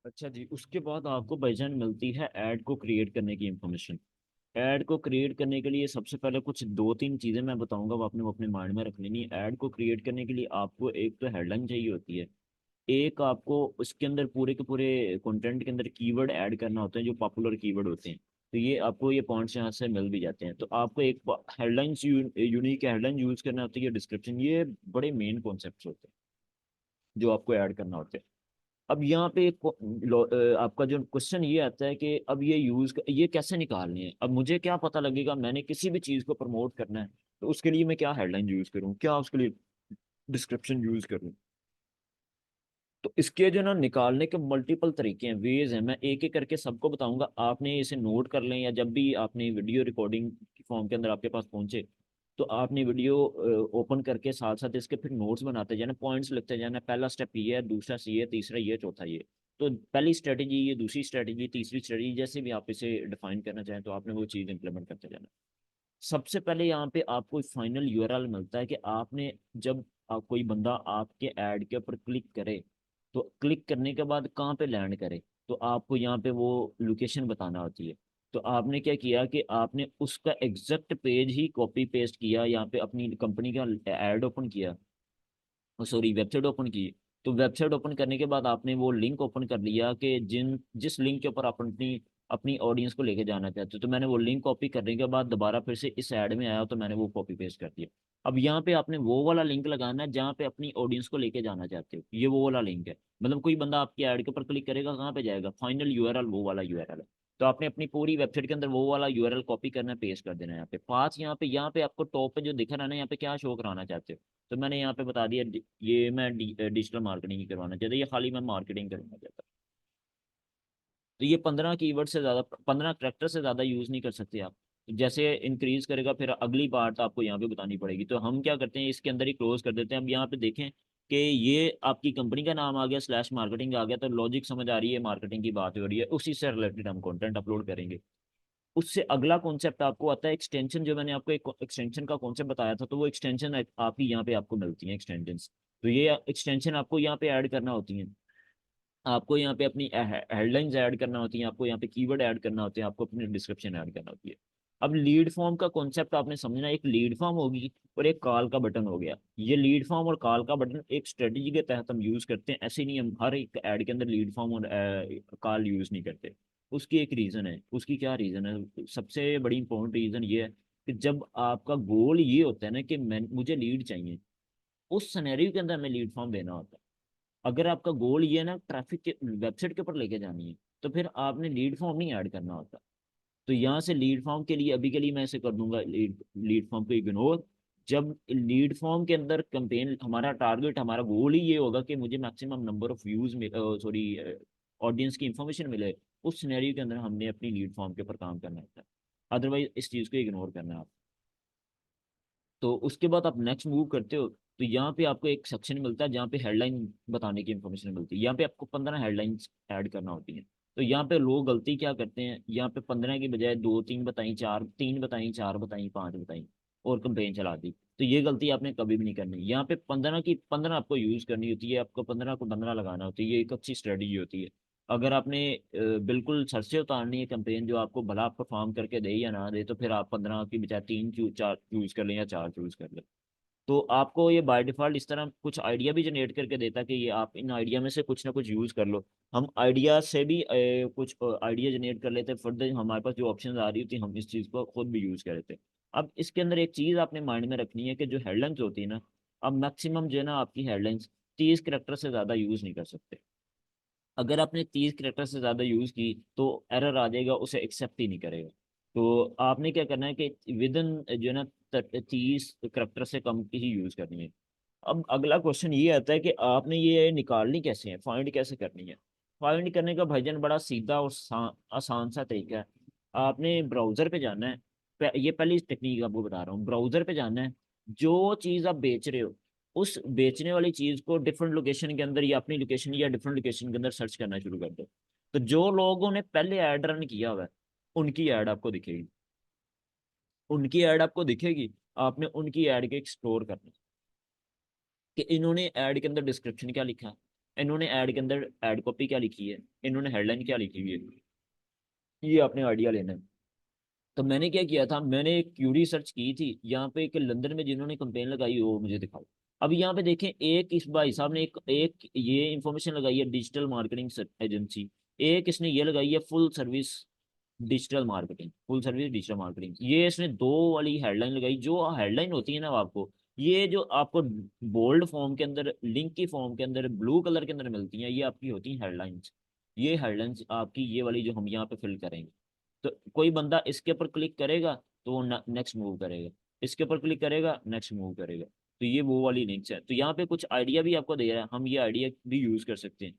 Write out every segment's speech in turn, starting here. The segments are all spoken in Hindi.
अच्छा जी, उसके बाद आपको भाईजान मिलती है ऐड को क्रिएट करने की इंफॉर्मेशन। ऐड को क्रिएट करने के लिए सबसे पहले कुछ दो तीन चीज़ें मैं बताऊंगा, वो आपने वो अपने माइंड में रख लेनी है। ऐड को क्रिएट करने के लिए आपको एक तो हेडलाइन चाहिए होती है, एक आपको उसके अंदर पूरे के पूरे कंटेंट के अंदर कीवर्ड ऐड करना होता है जो पॉपुलर कीवर्ड होते हैं। तो ये आपको ये पॉइंट्स यहाँ से मिल भी जाते हैं। तो आपको एक हेडलाइंस यूनिक हेडलाइन यूज करना होती है, डिस्क्रिप्शन, ये बड़े मेन कॉन्सेप्ट होते हैं जो आपको ऐड करना होते हैं। अब यहाँ पे आपका जो क्वेश्चन ये आता है कि अब ये कैसे निकालने हैं। अब मुझे क्या पता लगेगा, मैंने किसी भी चीज़ को प्रमोट करना है तो उसके लिए मैं क्या हेडलाइन यूज करूँ, क्या उसके लिए डिस्क्रिप्शन यूज करूँ। तो इसके जो ना निकालने के मल्टीपल तरीके हैं, वेज हैं। मैं एक एक करके सबको बताऊंगा, आपने इसे नोट कर लें, या जब भी आपने वीडियो रिकॉर्डिंग फॉर्म के अंदर आपके पास पहुंचे तो आपने वीडियो ओपन करके साथ साथ इसके फिर नोट्स बनाते जाना, पॉइंट्स लिखते जाना। पहला स्टेप ये है, दूसरा सी है, तीसरा ये, चौथा ये। तो पहली स्ट्रेटेजी ये, दूसरी स्ट्रेटेजी, तीसरी स्ट्रेटेजी, जैसे भी आप इसे डिफाइन करना चाहें तो आपने वो चीज़ इंप्लीमेंट करते जाना। सबसे पहले यहाँ पे आपको फाइनल यूआरएल मिलता है कि आपने जब कोई बंदा आपके ऐड के ऊपर क्लिक करे तो क्लिक करने के बाद कहाँ पे लैंड करे, तो आपको यहाँ पे वो लोकेशन बताना होती है। तो आपने क्या किया कि आपने उसका एग्जैक्ट पेज ही कॉपी पेस्ट किया, यहाँ पे अपनी कंपनी का ऐड ओपन किया, सॉरी वेबसाइट ओपन की। तो वेबसाइट ओपन करने के बाद आपने वो लिंक ओपन कर लिया कि जिस लिंक के ऊपर आप अपनी अपनी ऑडियंस को लेके जाना चाहते हो। तो मैंने वो लिंक कॉपी करने के बाद दोबारा फिर से इस ऐड में आया तो मैंने वो कॉपी पेस्ट कर दिया। अब यहाँ पे आपने वो वाला लिंक लगाना है जहाँ पे अपनी ऑडियंस को लेके जाना चाहते हो, ये वो वाला लिंक है। मतलब कोई बंदा आपकी ऐड के ऊपर क्लिक करेगा, कहाँ पे जाएगा, फाइनल यूआरएल वो वाला यूआरएल है। तो आपने अपनी पूरी वेबसाइट के अंदर वो वाला यूआरएल कॉपी करना, पेस्ट कर देना। यहाँ पे पांच, यहाँ पे आपको टॉप पे जो दिख रहा है ना, यहाँ पे क्या शो कराना चाहते हो। तो मैंने यहाँ पे बता दिया, ये मैं डिजिटल मार्केटिंग ही करवाना चाहता, ये खाली मैं मार्केटिंग करना चाहता। तो ये 15 कीवर्ड से ज़्यादा, 15 करेक्टर से ज़्यादा यूज़ नहीं कर सकते आप। जैसे इंक्रीज करेगा फिर अगली बात आपको यहाँ पे बतानी पड़ेगी। तो हम क्या करते हैं, इसके अंदर ही क्लोज कर देते हैं। अब यहाँ पे देखें कि ये आपकी कंपनी का नाम आ गया, स्लैश मार्केटिंग आ गया, तो लॉजिक समझ आ रही है, मार्केटिंग की बात हो रही है, उसी से रिलेटेड हम कंटेंट अपलोड करेंगे। उससे अगला कॉन्सेप्ट आपको आता है एक्सटेंशन। जो मैंने आपको एक एक्सटेंशन का कॉन्सेप्ट बताया था, तो वो एक्सटेंशन आप ही यहाँ पे आपको मिलती है एक्सटेंशन। तो ये एक्सटेंशन आपको यहाँ पे ऐड करना होती है। आपको यहाँ पे अपनी हेडलाइंस ऐड करना होती है, आपको यहाँ पे कीवर्ड ऐड करना होते हैं, आपको अपनी डिस्क्रिप्शन ऐड करना होती है। अब लीड फॉर्म का कॉन्सेप्ट आपने समझना, एक लीड फॉर्म होगी और एक कॉल का बटन हो गया। ये लीड फॉर्म और कॉल का बटन एक स्ट्रेटेजी के तहत हम यूज करते हैं, ऐसे नहीं हम हर एक ऐड के अंदर लीड फॉर्म और कॉल यूज नहीं करते। उसकी एक रीजन है। उसकी क्या रीजन है, सबसे बड़ी इंपॉर्टेंट रीजन ये है कि जब आपका गोल ये होता है ना कि मुझे लीड चाहिए, उस सिनेरियो के अंदर हमें लीड फॉर्म देना होता है। अगर आपका गोल ये है ना ट्रैफिक के वेबसाइट के ऊपर लेके जानी है, तो फिर आपने लीड फॉर्म नहीं ऐड करना होता। तो यहाँ से लीड फॉर्म के लिए अभी के लिए मैं इसे कर दूंगा, लीड फॉर्म को इग्नोर। जब लीड फॉर्म के अंदर कैंपेन, हमारा टारगेट, हमारा गोल ही ये होगा कि मुझे maximum number of views, sorry, audience की इंफॉर्मेशन मिले, उस सिनेरियो के अंदर हमने अपनी लीड फॉर्म के ऊपर काम करना होता है। अदरवाइज इस चीज़ को इग्नोर करना है। तो उसके बाद आप नेक्स्ट मूव करते हो, तो यहाँ पे आपको एक सेक्शन मिलता है जहाँ पे हेडलाइन बताने की इंफॉर्मेशन मिलती है। यहाँ पे आपको 15 हेडलाइंस ऐड करना होती है। तो यहाँ पे लोग गलती क्या करते हैं, यहाँ पे 15 की बजाय दो, तीन बताई, चार, तीन बताई, चार बताई, पांच बताई और कंपेन चला दी। तो ये गलती आपने कभी भी नहीं करनी। यहाँ पे 15 की 15 आपको यूज करनी होती है, आपको 15 को 15 लगाना होती है, ये एक अच्छी स्ट्रेटेजी होती है। अगर आपने बिल्कुल सर से उतारनी है कंपेन जो आपको भला परफॉर्म करके दे या ना दे, तो फिर आप 15 की बजाय तीन चार चूज कर लें या चार चूज कर लें। तो आपको ये बाय डिफॉल्ट इस तरह कुछ आइडिया भी जनरेट करके देता है कि ये आप इन आइडिया में से कुछ ना कुछ यूज कर लो। हम आइडिया से भी कुछ आइडिया जनरेट कर लेते, फर्दर हमारे पास जो ऑप्शन आ रही होती हम इस चीज को खुद भी यूज कर लेते। अब इसके अंदर एक चीज आपने माइंड में रखनी है कि जो हेडलाइंस होती है ना, अब मैक्सिमम जो है ना आपकी हेडलाइंस 30 करेक्टर से ज्यादा यूज नहीं कर सकते। अगर आपने 30 करेक्टर से ज्यादा यूज की तो एरर आ जाएगा, उसे एक्सेप्ट ही नहीं करेगा। तो आपने क्या करना है कि विद इन जो है ना 30 करेक्टर से कम की ही यूज करनी है। अब अगला क्वेश्चन ये आता है कि आपने ये निकालनी कैसे है, फाइंड कैसे करनी है। फाइंड करने का भाईजान बड़ा सीधा और आसान सा तरीका है। आपने ब्राउजर पे जाना है। ये पहली टेक्निक आपको बता रहा हूँ, ब्राउजर पे जाना है। जो चीज़ आप बेच रहे हो, उस बेचने वाली चीज़ को डिफरेंट लोकेशन के अंदर या अपनी लोकेशन या डिफरेंट लोकेशन के अंदर सर्च करना शुरू कर दो। तो जो लोगों ने पहले ऐड रन किया हुआ है उनकी ऐड आपको दिखेगी, उनकी ऐड आपको दिखेगी। आपने उनकी ऐड के एक्सप्लोर करना है कि इन्होंने ऐड के अंदर डिस्क्रिप्शन क्या लिखा है, इन्होंने ऐड के अंदर ऐड कॉपी क्या लिखी है, इन्होंने हेडलाइन क्या लिखी हुई है, ये आपने आइडिया लेना है। तो मैंने क्या किया था, मैंने एक क्यूरी सर्च की थी यहाँ पे कि लंदन में जिन्होंने कंपेन लगाई वो मुझे दिखाओ। अब यहाँ पे देखें, एक इस भाई साहब ने एक ये इंफॉर्मेशन लगाई है डिजिटल मार्केटिंग एजेंसी, एक इसने ये लगाई है full service digital marketing, full service digital marketing. ये इसने दो वाली हेडलाइन लगाई। जो हेडलाइन होती है ना आपको, ये जो आपको बोल्ड फॉर्म के अंदर, लिंक की फॉर्म के अंदर, ब्लू कलर के अंदर मिलती हैं, ये आपकी होती हैं हेडलाइंस। ये हेडलाइंस आपकी ये वाली जो हम यहाँ पे फिल करेंगे। तो कोई बंदा इसके ऊपर क्लिक करेगा तो वो नेक्स्ट मूव करेगा, इसके ऊपर क्लिक करेगा नेक्स्ट मूव करेगा। तो ये वो वाली लिंक्स है। तो यहाँ पे कुछ आइडिया भी आपको दे रहा है, हम ये आइडिया भी यूज कर सकते हैं।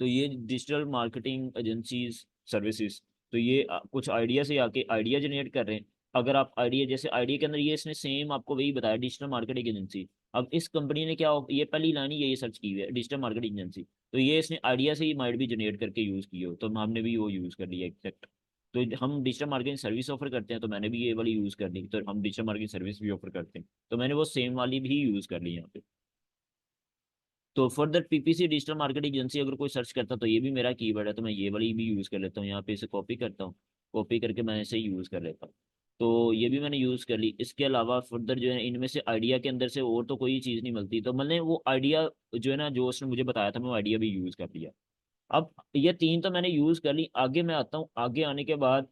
तो ये डिजिटल मार्केटिंग एजेंसीज सर्विसेज, तो ये कुछ आइडिया से आके आइडिया जनरेट कर रहे हैं। अगर आप आइडिया, जैसे आइडिया के अंदर ये इसने सेम आपको वही बताया, डिजिटल मार्केटिंग एजेंसी। अब इस कंपनी ने क्या, ये पहली लाइन ही यही सर्च की हुई है, डिजिटल मार्केटिंग एजेंसी। तो ये इसने आइडिया से ही माइंड भी जनरेट करके यूज की हो, तो हमने भी वो यूज कर लिया एग्जैक्ट। तो हम डिजिटल मार्केटिंग सर्विस ऑफर करते हैं, तो मैंने भी ये वाली यूज कर ली। तो हम डिजिटल मार्केटिंग सर्विस भी ऑफर करते हैं, तो मैंने वो सेम वाली भी यूज कर ली यहाँ पे। तो further PPC digital marketing agency अगर कोई सर्च करता तो ये भी मेरा कीवर्ड है, तो मैं ये वाली भी यूज़ कर लेता हूँ। यहाँ पे इसे कॉपी करता हूँ, कॉपी करके मैं इसे यूज़ कर लेता हूँ। तो ये भी मैंने यूज़ कर ली। इसके अलावा फर्दर जो है इनमें से आइडिया के अंदर से और तो कोई चीज़ नहीं मिलती, तो मैंने वो आइडिया जो है ना, जो उसने मुझे बताया था, मैं वो आइडिया भी यूज़ कर लिया। अब ये तीन तो मैंने यूज़ कर ली। आगे मैं आता हूँ, आगे आने के बाद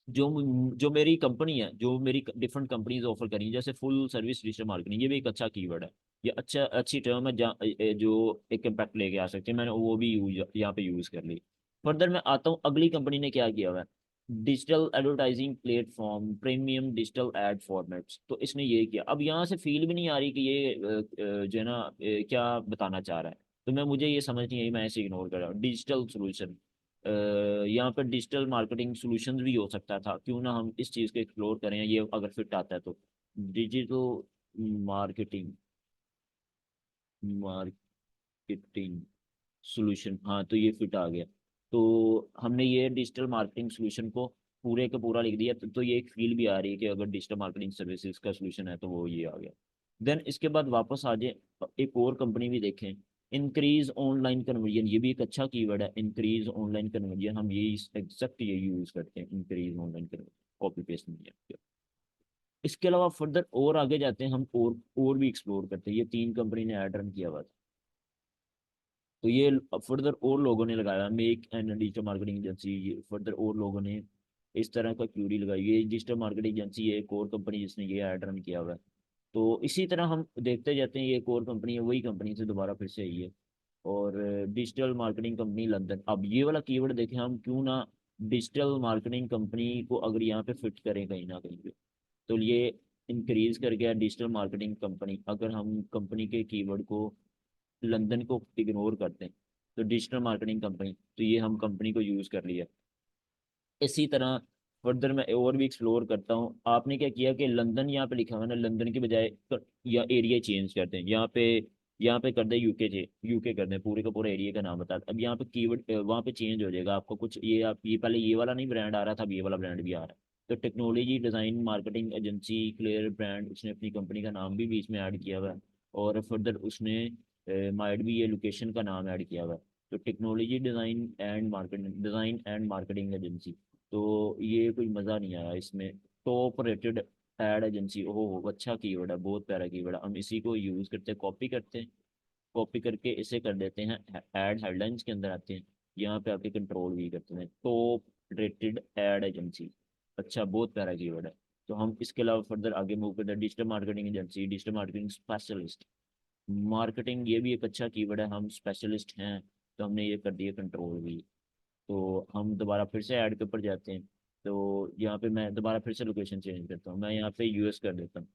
जो मेरी कंपनी है, जो मेरी डिफरेंट कंपनीज ऑफर करी, जैसे फुल सर्विस डिजिटल मार्केटिंग, ये भी एक अच्छा कीवर्ड है। ये अच्छी टर्म है जो एक इम्पैक्ट लेके आ सकते हैं। मैंने वो भी यहाँ पे यूज कर ली। फर्दर मैं आता हूँ, अगली कंपनी ने क्या किया हुआ है, digital advertising platform premium digital ad formats. तो इसने ये किया। अब यहाँ से फील भी नहीं आ रही कि ये जो है ना क्या बताना चाह रहा है। तो मैं, मुझे ये समझ नहीं आई, मैं ऐसे इग्नोर कर रहा हूँ। डिजिटल सोल्यूशन, यहाँ पर डिजिटल मार्केटिंग सॉल्यूशंस भी हो सकता था, क्यों ना हम इस चीज़ को एक्सप्लोर करें, ये अगर फिट आता है तो। डिजिटल मार्केटिंग, मार्केटिंग सॉल्यूशन, हाँ तो ये फिट आ गया। तो हमने ये डिजिटल मार्केटिंग सॉल्यूशन को पूरे का पूरा लिख दिया। तो ये एक फील भी आ रही है कि अगर डिजिटल मार्केटिंग सर्विसेज का सॉल्यूशन है तो वो ये आ गया। देन इसके बाद वापस आ जाए, एक और कंपनी भी देखें, इंक्रीज ऑनलाइन कन्वर्जन। ये भी एक अच्छा कीवर्ड है, इंक्रीज ऑनलाइन कन्वर्जन। हम ये एग्जैक्ट ये यूज करते हैं, increase online conversion, copy paste नहीं है। इसके अलावा फर्दर और आगे जाते हैं हम, और भी एक्सप्लोर करते हैं। ये तीन कंपनी ने ऐड रन किया हुआ था। तो ये फर्दर और लोगों ने लगाया, make and digital marketing agency, further और लोगों ने इस तरह का क्यूरी लगाई। ये डिजिटल मार्केटिंग एजेंसी है, एक और कंपनी जिसने ये ऐड रन किया हुआ है। तो इसी तरह हम देखते जाते हैं। ये एक और कंपनी है, वही कंपनी से दोबारा फिर से आई है, और डिजिटल मार्केटिंग कंपनी लंदन। अब ये वाला कीवर्ड देखें हम, क्यों ना डिजिटल मार्केटिंग कंपनी को अगर यहाँ पे फिट करें कहीं ना कहीं पे, तो ये इंक्रीज कर गया डिजिटल मार्केटिंग कंपनी। अगर हम कंपनी के कीवर्ड को, लंदन को इग्नोर करते हैं, तो डिजिटल मार्केटिंग कंपनी, तो ये हम कंपनी को यूज कर लिया। इसी तरह फर्दर मैं और भी एक्सप्लोर करता हूँ। आपने क्या किया कि लंदन यहाँ पे लिखा हुआ है ना, लंदन के बजाय या एरिया चेंज करते हैं। यहाँ पे कर दे यूके, यूके कर दें, पूरे का पूरा एरिया का नाम बता दें। अब यहाँ पे कीवर्ड वहाँ पे चेंज हो जाएगा आपको कुछ। ये आप, ये पहले ये वाला नहीं ब्रांड आ रहा था, अब ये वाला ब्रांड भी आ रहा है। तो technology design marketing agency clear brand, उसने अपनी कंपनी का नाम भी बीच में ऐड किया हुआ है। और फर्दर उसने माइट भी ये लोकेशन का नाम ऐड किया हुआ है। तो technology design and marketing agency. तो ये कोई मज़ा नहीं आया इसमें। टॉप रेटेड एड एजेंसी, ओह अच्छा कीवर्ड है, बहुत प्यारा कीवर्ड है। हम इसी को यूज़ करते हैं, कॉपी करते हैं, कॉपी करके इसे कर देते हैं एड हेडलाइंस के अंदर आते हैं। यहाँ पे आके कंट्रोल भी करते हैं, टॉप रेटेड एड एजेंसी। अच्छा, बहुत प्यारा कीवर्ड है। तो हम इसके अलावा फर्दर आगे मूव करते हैं, digital marketing agency, digital marketing specialist. Marketing, ये भी एक अच्छा कीवर्ड है, हम स्पेशलिस्ट हैं, तो हमने ये कर दिया कंट्रोल भी। तो हम दोबारा फिर से ऐड के ऊपर जाते हैं। तो यहाँ पे मैं दोबारा फिर से लोकेशन चेंज करता हूँ, मैं यहाँ पे यूएस कर देता हूँ।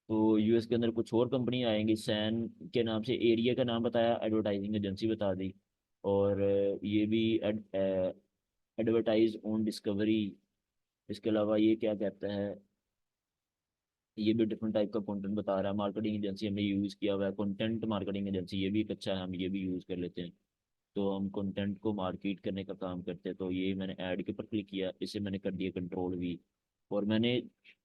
तो यूएस के अंदर कुछ और कंपनी आएंगी, सैन के नाम से, एरिया का नाम बताया, एडवर्टाइजिंग एजेंसी बता दी। और ये भी एडवर्टाइज ऑन डिस्कवरी। इसके अलावा ये क्या कहता है, ये भी डिफरेंट टाइप का कंटेंट बता रहा है। मार्केटिंग एजेंसी हमने यूज़ किया हुआ है, कंटेंट मार्केटिंग एजेंसी, ये भी एक अच्छा है, हम ये भी यूज़ कर लेते हैं। तो हम कंटेंट को मार्केट करने का काम करते हैं। तो ये मैंने ऐड के ऊपर क्लिक किया, इसे मैंने कर दिया कंट्रोल भी। और मैंने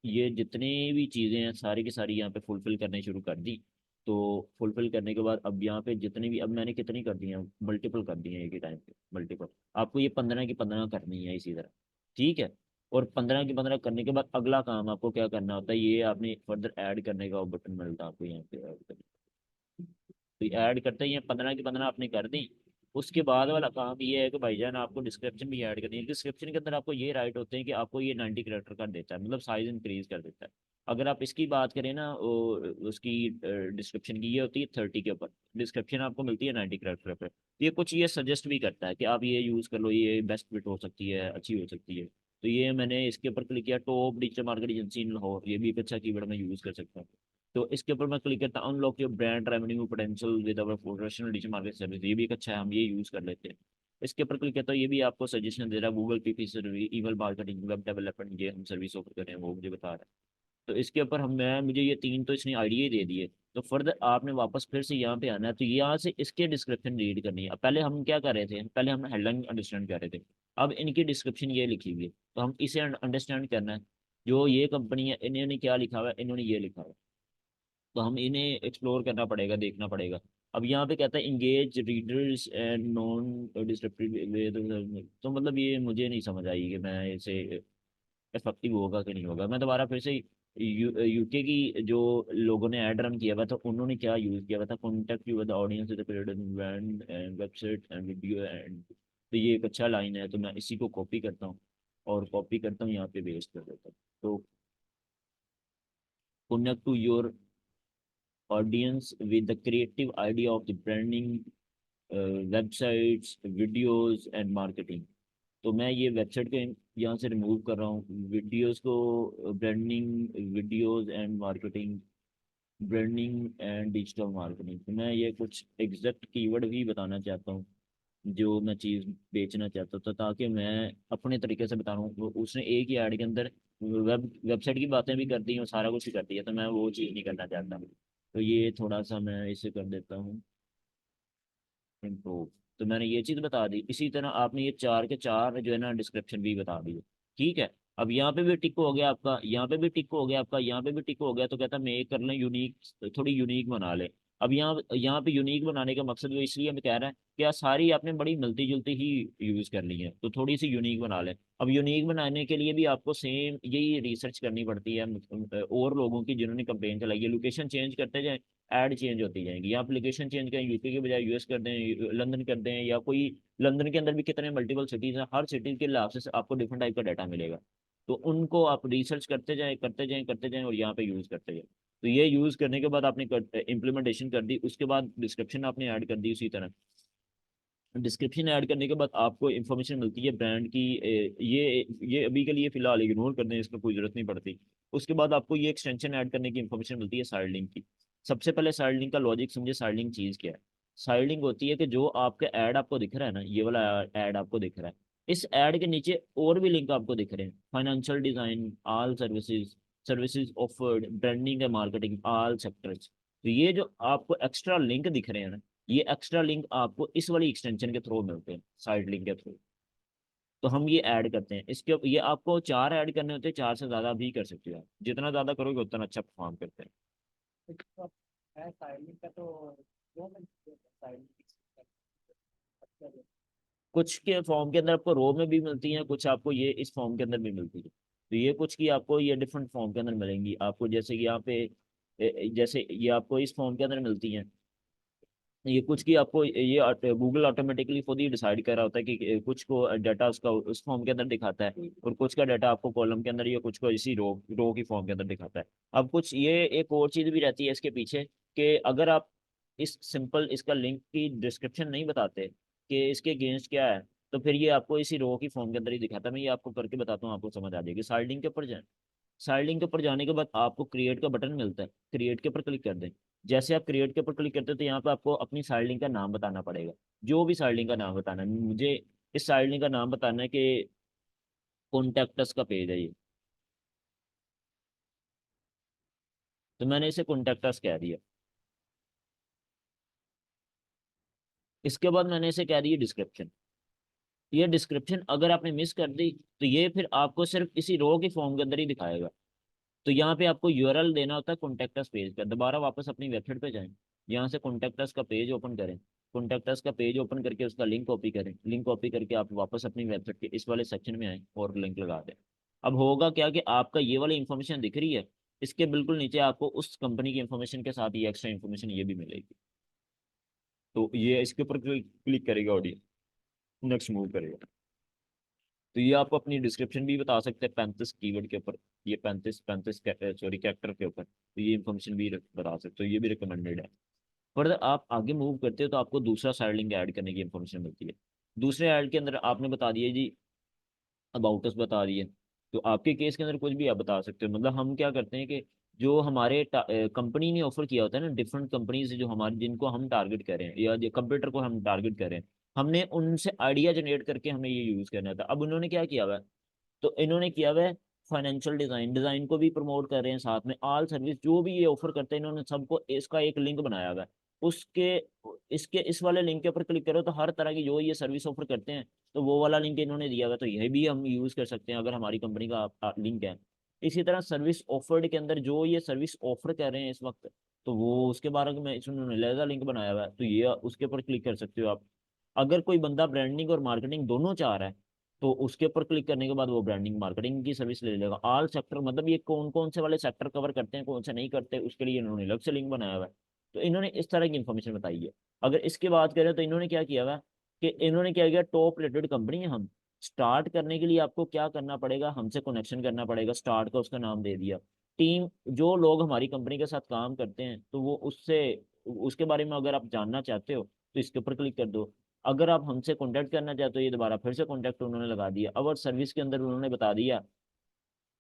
ये जितनी भी चीज़ें हैं सारी की सारी यहाँ पे फुलफिल करनी शुरू कर दी। तो फुलफिल करने के बाद अब यहाँ पे जितनी भी, अब मैंने कितनी कर दी हैं, मल्टीपल कर दी हैं एक ही टाइम पे, मल्टीपल। आपको ये 15 की 15 करनी है इसी तरह, ठीक है। और 15 की 15 करने के बाद अगला काम आपको क्या करना होता है, ये आपने फर्दर ऐड करने का बटन मिलता है आपको यहाँ पे, ऐड करने। तो ऐड करते ही 15 की 15 आपने कर दी। उसके बाद वाला काम ये है कि भाईजान आपको डिस्क्रिप्शन भी ऐड करनी है। डिस्क्रिप्शन के अंदर आपको ये राइट होते हैं कि आपको ये 90 कैरेक्टर कर देता है, मतलब साइज इंक्रीज कर देता है। अगर आप इसकी बात करें ना, उसकी डिस्क्रिप्शन की ये होती है 30 के ऊपर, डिस्क्रिप्शन आपको मिलती है 90 कैरेक्टर पर। ये कुछ ये सजेस्ट भी करता है कि आप ये यूज़ कर लो, ये बेस्ट फिट हो सकती है, अच्छी हो सकती है। तो ये मैंने इसके ऊपर क्लिक किया, टॉप डिजिटल मार्केट एजेंसी इन लाहौर, ये भी एक अच्छा कीवर्ड मैं यूज़ कर सकता हूँ। तो इसके ऊपर मैं क्लिक करता हूँ, unlock your brand revenue potential with our professional digital market service, ये भी एक अच्छा है, हम ये यूज़ कर लेते हैं। इसके ऊपर क्लिक करता हूँ, ये भी आपको सजेशन दे रहा है, Google PP service, email marketing, web development, ये हम सर्विस ऑफर कर रहे हैं, वो मुझे बता रहा है। तो इसके ऊपर हम मैं मुझे ये तीन तो इसने आइडिया ही दे दिए। तो फर्दर आपने वापस फिर से यहाँ पे आना है, तो यहाँ से इसके डिस्क्रिप्शन रीड करनी है। अब पहले हम क्या कर रहे थे, पहले हम हेडलाइन अंडरस्टैंड कर रहे थे, अब इनकी डिस्क्रिप्शन ये लिखी हुई है, तो हम इसे अंडरस्टैंड करना है। जो ये कंपनी है, इन्होंने क्या लिखा हुआ है, इन्होंने ये लिखा हुआ है, तो हम इन्हें एक्सप्लोर करना पड़ेगा, देखना पड़ेगा। अब यहाँ पे कहता है engage readers and non disruptive way, तो मतलब ये मुझे नहीं समझ आई कि मैं इसे इफेक्टिव होगा कि नहीं होगा। मैं दोबारा फिर से यूके की जो लोगों ने ऐड रन किया हुआ था, उन्होंने क्या यूज़ किया हुआ था, contact you with audience brand and website and video and, तो ये एक अच्छा लाइन है, तो मैं इसी को कॉपी करता हूँ और कॉपी करता हूँ यहाँ पे वेस्ट कर देता हूँ। तो connect to your audience with the creative idea of the branding, websites, videos and marketing। तो मैं ये वेबसाइट को यहाँ से रिमूव कर रहा हूँ, वीडियोस को branding, videos and marketing, branding and digital marketing. तो मैं ये कुछ एग्जैक्ट कीवर्ड भी बताना चाहता हूँ जो मैं चीज़ बेचना चाहता था, ताकि मैं अपने तरीके से बता रहा हूँ। उसने एक ही ऐड के अंदर वेबसाइट की बातें भी कर दी और सारा कुछ ही कर दिया, तो मैं वो चीज़ नहीं करना चाहता। तो ये थोड़ा सा मैं इसे कर देता हूँ इम्प्रूव। तो मैंने ये चीज़ बता दी, इसी तरह आपने ये चार के चार जो है ना डिस्क्रिप्शन भी बता दिए, ठीक है। अब यहाँ पे भी टिक हो गया आपका, यहाँ पे भी टिक हो गया आपका, यहाँ पे भी टिक हो गया, तो कहता है मैं एक कर लें यूनिक, थोड़ी यूनिक बना ले। अब यहाँ पे यूनिक बनाने का मकसद वो इसलिए हमें कह रहा है कि यार सारी आपने बड़ी मिलती जुलती ही यूज कर ली है, तो थोड़ी सी यूनिक बना ले। अब यूनिक बनाने के लिए भी आपको सेम यही रिसर्च करनी पड़ती है और लोगों की जिन्होंने कंपेन चलाई है, लोकेशन चेंज करते जाए, ऐड चेंज होती जाएंगी। या एप्लीकेशन चेंज करें, यूके के बजाय यूएस कर दें, लंदन कर दें, या कोई लंदन के अंदर भी कितने मल्टीपल सिटीज हैं, हर सिटी के लिहाज से आपको डिफरेंट टाइप का डाटा मिलेगा। तो उनको आप रिसर्च करते जाएं करते जाएं करते जाएं और यहाँ पे यूज़ करते जाएं। तो ये यूज़ करने के बाद आपने इम्प्लीमेंटेशन कर दी, उसके बाद डिस्क्रिप्शन आपने ऐड कर दी। उसी तरह डिस्क्रिप्शन ऐड करने के बाद आपको इन्फॉर्मेशन मिलती है ब्रांड की। ये अभी के लिए फिलहाल इग्नोर कर दें, इसका कोई जरूरत नहीं पड़ती। उसके बाद आपको ये एक्सटेंशन ऐड करने की इन्फॉर्मेशन मिलती है साइड लिंक की। सबसे पहले साइड लिंक का लॉजिक समझे, साइड लिंक चीज़ क्या है। साइड लिंक होती है कि जो आपका ऐड आपको दिख रहा है ना, ये वाला ऐड आपको दिख रहा है, इस ऐड के नीचे और भी लिंक आपको दिख रहे हैं, financial design, all services, services offered, branding and marketing, all sectors. तो ये जो आपको एक्स्ट्रा लिंक दिख रहे हैं ना, ये एक्स्ट्रा लिंक आपको इस वाली एक्सटेंशन के थ्रू मिलते हैं, साइड लिंक के थ्रू। तो हम ये ऐड करते हैं इसके, ये आपको चार ऐड करने होते हैं, चार से ज्यादा भी कर सकते हो आप, जितना ज्यादा करोगे उतना अच्छा परफॉर्म करते हैं। कुछ के फॉर्म के अंदर आपको रो में भी मिलती हैं, कुछ आपको ये इस फॉर्म के अंदर भी मिलती है। तो ये कुछ की आपको ये डिफरेंट फॉर्म के अंदर मिलेंगी आपको, जैसे कि यहाँ पे जैसे ये आपको इस फॉर्म के अंदर मिलती हैं। ये कुछ की आपको ये गूगल ऑटोमेटिकली खुद ही डिसाइड कर रहा होता है कि कुछ को डाटा उसका उस फॉर्म के अंदर दिखाता है, और कुछ का डाटा आपको कॉलम के अंदर या कुछ को इसी रो की फॉर्म के अंदर दिखाता है। अब कुछ ये एक और चीज़ भी रहती है इसके पीछे, कि अगर आप इस सिंपल इसका लिंक की डिस्क्रिप्शन नहीं बताते कि इसके अगेंस्ट क्या है, तो फिर ये आपको इसी रो की फॉर्म के अंदर ही दिखाता है। मैं ये आपको करके बताता हूँ, आपको समझ आ जाएगी। साइड लिंक के ऊपर जाए, साइड लिंक के ऊपर जाने के बाद आपको क्रिएट का बटन मिलता है, क्रिएट के ऊपर क्लिक कर दें। जैसे आप क्रिएट के ऊपर क्लिक करते हो तो यहाँ पे आपको अपनी साइड लिंक का नाम बताना पड़ेगा, जो भी साइड लिंक का नाम बताना है। मुझे इस साइड लिंक का नाम बताना है कि कॉन्टैक्टस का पेज है ये, तो मैंने इसे कॉन्टैक्टस कह दिया। इसके बाद मैंने इसे कह दिया डिस्क्रिप्शन। ये डिस्क्रिप्शन अगर आपने मिस कर दी, तो ये फिर आपको सिर्फ इसी रो के फॉर्म के अंदर ही दिखाएगा। तो यहाँ पे आपको यूआरएल देना होता है कॉन्टेक्ट अस पेज का। दोबारा वापस अपनी वेबसाइट पे जाएं, यहाँ से कॉन्टेक्ट अस का पेज ओपन करें, कॉन्टेक्ट अस का पेज ओपन करके उसका लिंक कॉपी करें, लिंक कॉपी करके आप वापस अपनी वेबसाइट के इस वाले सेक्शन में आए और लिंक लगा दें। अब होगा क्या कि आपका ये वाली इंफॉर्मेशन दिख रही है, इसके बिल्कुल नीचे आपको उस कंपनी की इंफॉर्मेशन के साथ ये एक्स्ट्रा इंफॉर्मेशन ये भी मिलेगी। तो ये इसके ऊपर क्लिक करेगा ऑडियो, नेक्स्ट मूव करेगा। तो ये आपको अपनी डिस्क्रिप्शन भी बता सकते हैं 35 कीवर्ड के ऊपर, ये 35 सॉरी कैरेक्टर के ऊपर, तो ये इन्फॉर्मेशन भी बता सकते हो, ये भी रिकमेंडेड है। फर्दर आप आगे मूव करते हो तो आपको दूसरा साइड लिंक ऐड करने की इन्फॉर्मेशन मिलती है। दूसरे ऐड के अंदर आपने बता दिया जी अबाउट अस बता दिए। तो आपके केस के अंदर कुछ भी आप बता सकते हो। मतलब हम क्या करते हैं कि जो हमारे कंपनी ने ऑफर किया होता है ना, डिफरेंट कंपनीज जो हमारे जिनको हम टारगेट करें या जो कंप्यूटर को हम टारगेट करें, हमने उनसे आइडिया जनरेट करके हमें ये यूज करना था। अब उन्होंने क्या किया हुआ है, तो इन्होंने किया हुआ है फाइनेंशियल डिजाइन, डिजाइन को भी प्रमोट कर रहे हैं, साथ में ऑल सर्विस जो भी ये ऑफर करते हैं इन्होंने सबको इसका एक लिंक बनाया हुआ है। उसके इसके इस वाले लिंक के ऊपर क्लिक करो तो हर तरह की जो ये सर्विस ऑफर करते हैं तो वो वाला लिंक इन्होंने दिया हुआ है, तो यह भी हम यूज कर सकते हैं अगर हमारी कंपनी का लिंक है। इसी तरह सर्विस ऑफर्ड के अंदर जो ये सर्विस ऑफर कर रहे हैं इस वक्त, तो वो उसके बारे में इन्होंने लहजा लिंक बनाया हुआ है, तो ये उसके ऊपर क्लिक कर सकते हो आप। अगर कोई बंदा ब्रांडिंग और मार्केटिंग दोनों चाह रहा है तो उसके ऊपर क्लिक करने के बाद वो ब्रांडिंग मार्केटिंग की सर्विस ले लेगा। ऑल सेक्टर मतलब ये कौन कौन से वाले सेक्टर कवर करते हैं कौन से नहीं करते, उसके लिए इन्होंने अलग से लिंक बनाया हुआ है। तो इन्होंने इस तरह की इन्फॉर्मेशन बताई है। अगर इसकी बात करें तो इन्होंने क्या किया हुआ है कि इन्होंने क्या किया, टॉप रेटेड कंपनी है हम, स्टार्ट करने के लिए आपको क्या करना पड़ेगा, हमसे कनेक्शन करना पड़ेगा, स्टार्ट का उसका नाम दे दिया। टीम जो लोग हमारी कंपनी के साथ काम करते हैं तो वो उससे उसके बारे में अगर आप जानना चाहते हो तो इसके ऊपर क्लिक कर दो। अगर आप हमसे कांटेक्ट करना चाहते हो, ये दोबारा फिर से कांटेक्ट उन्होंने लगा दिया। अब और सर्विस के अंदर उन्होंने बता दिया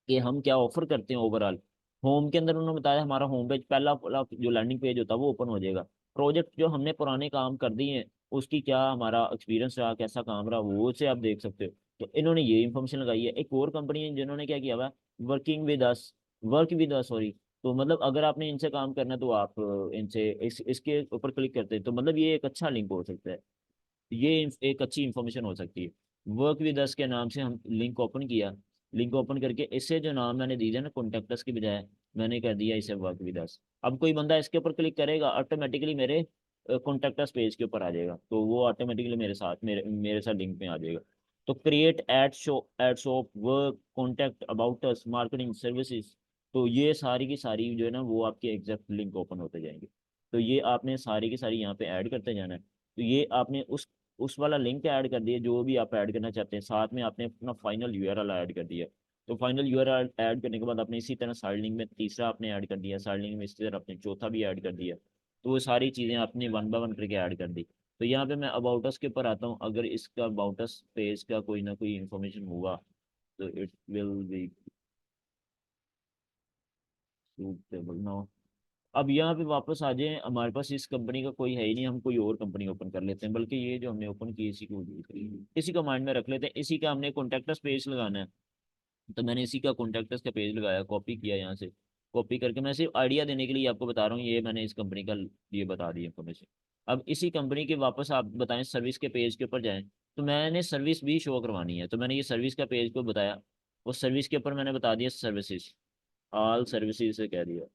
कि हम क्या ऑफर करते हैं ओवरऑल। होम के अंदर उन्होंने बताया हमारा होम पेज पहला वाला जो लैंडिंग पेज होता है वो ओपन हो जाएगा। प्रोजेक्ट जो हमने पुराने काम कर दिए हैं उसकी क्या हमारा एक्सपीरियंस रहा, कैसा काम रहा, वो से आप देख सकते हो। तो इन्होंने ये इन्फॉर्मेशन लगाई है। एक और कंपनी है जिन्होंने क्या किया हुआ, working with us, work with us sorry. तो मतलब अगर आपने इनसे काम करना है तो आप इनसे इसके ऊपर क्लिक करते हैं, तो मतलब ये एक अच्छा लिंक हो सकता है, ये एक अच्छी इंफॉर्मेशन हो सकती है। वर्क विद अस के नाम से हम लिंक ओपन किया, लिंक ओपन करके इससे जो नाम मैंने दिया ना कॉन्टेक्ट अस की बजाय, मैंने कर दिया इसे वर्क विद अस। अब कोई बंदा इसके ऊपर क्लिक करेगा ऑटोमेटिकली मेरे कॉन्टेक्ट अस पेज के ऊपर आ जाएगा, तो वो ऑटोमेटिकली मेरे साथ मेरे साथ लिंक में आ जाएगा। तो create add shop work contact about us marketing services, तो ये सारी की सारी जो है ना वो आपके एग्जैक्ट लिंक ओपन होते जाएंगे। तो ये आपने सारी की सारी यहाँ पे ऐड करते जाना है। तो ये आपने उस वाला लिंक ऐड कर दिया जो भी आप ऐड करना चाहते हैं, साथ में आपने अपना फाइनल यूआरएल ऐड कर दिया। तो फाइनल यूआरएल ऐड करने के बाद आपने इसी तरह साइड लिंक में तीसरा आपने ऐड कर दिया, साइड लिंक में इसी तरह आपने चौथा भी ऐड कर दिया। तो वो सारी चीज़ें आपने वन बाय वन करके ऐड कर दी। तो यहाँ पे मैं अबाउट अस के ऊपर आता हूँ। अगर इसका अबाउट अस पेज का कोई ना कोई इंफॉर्मेशन हुआ तो it will be suitable now. अब यहाँ पे वापस आ जाए, हमारे पास इस कंपनी का कोई है ही नहीं, हम कोई और कंपनी ओपन कर लेते हैं, बल्कि ये जो हमने ओपन की इसी को इसी का माइंड में रख लेते हैं। इसी का हमने कॉन्टेक्टस पेज लगाना है, तो मैंने इसी का कॉन्टेक्टस का पेज लगाया, कॉपी किया यहाँ से, कॉपी करके मैं सिर्फ आइडिया देने के लिए आपको बता रहा हूँ, ये मैंने इस कंपनी का ये बता दी इन्फॉर्मेशन। अब इसी कंपनी के वापस आप बताएं सर्विस के पेज के ऊपर जाएं, तो मैंने सर्विस भी शो करवानी है, तो मैंने ये सर्विस का पेज को बताया, उस सर्विस के ऊपर मैंने बता दिया सर्विसेज, ऑल सर्विसेज से कह दिया।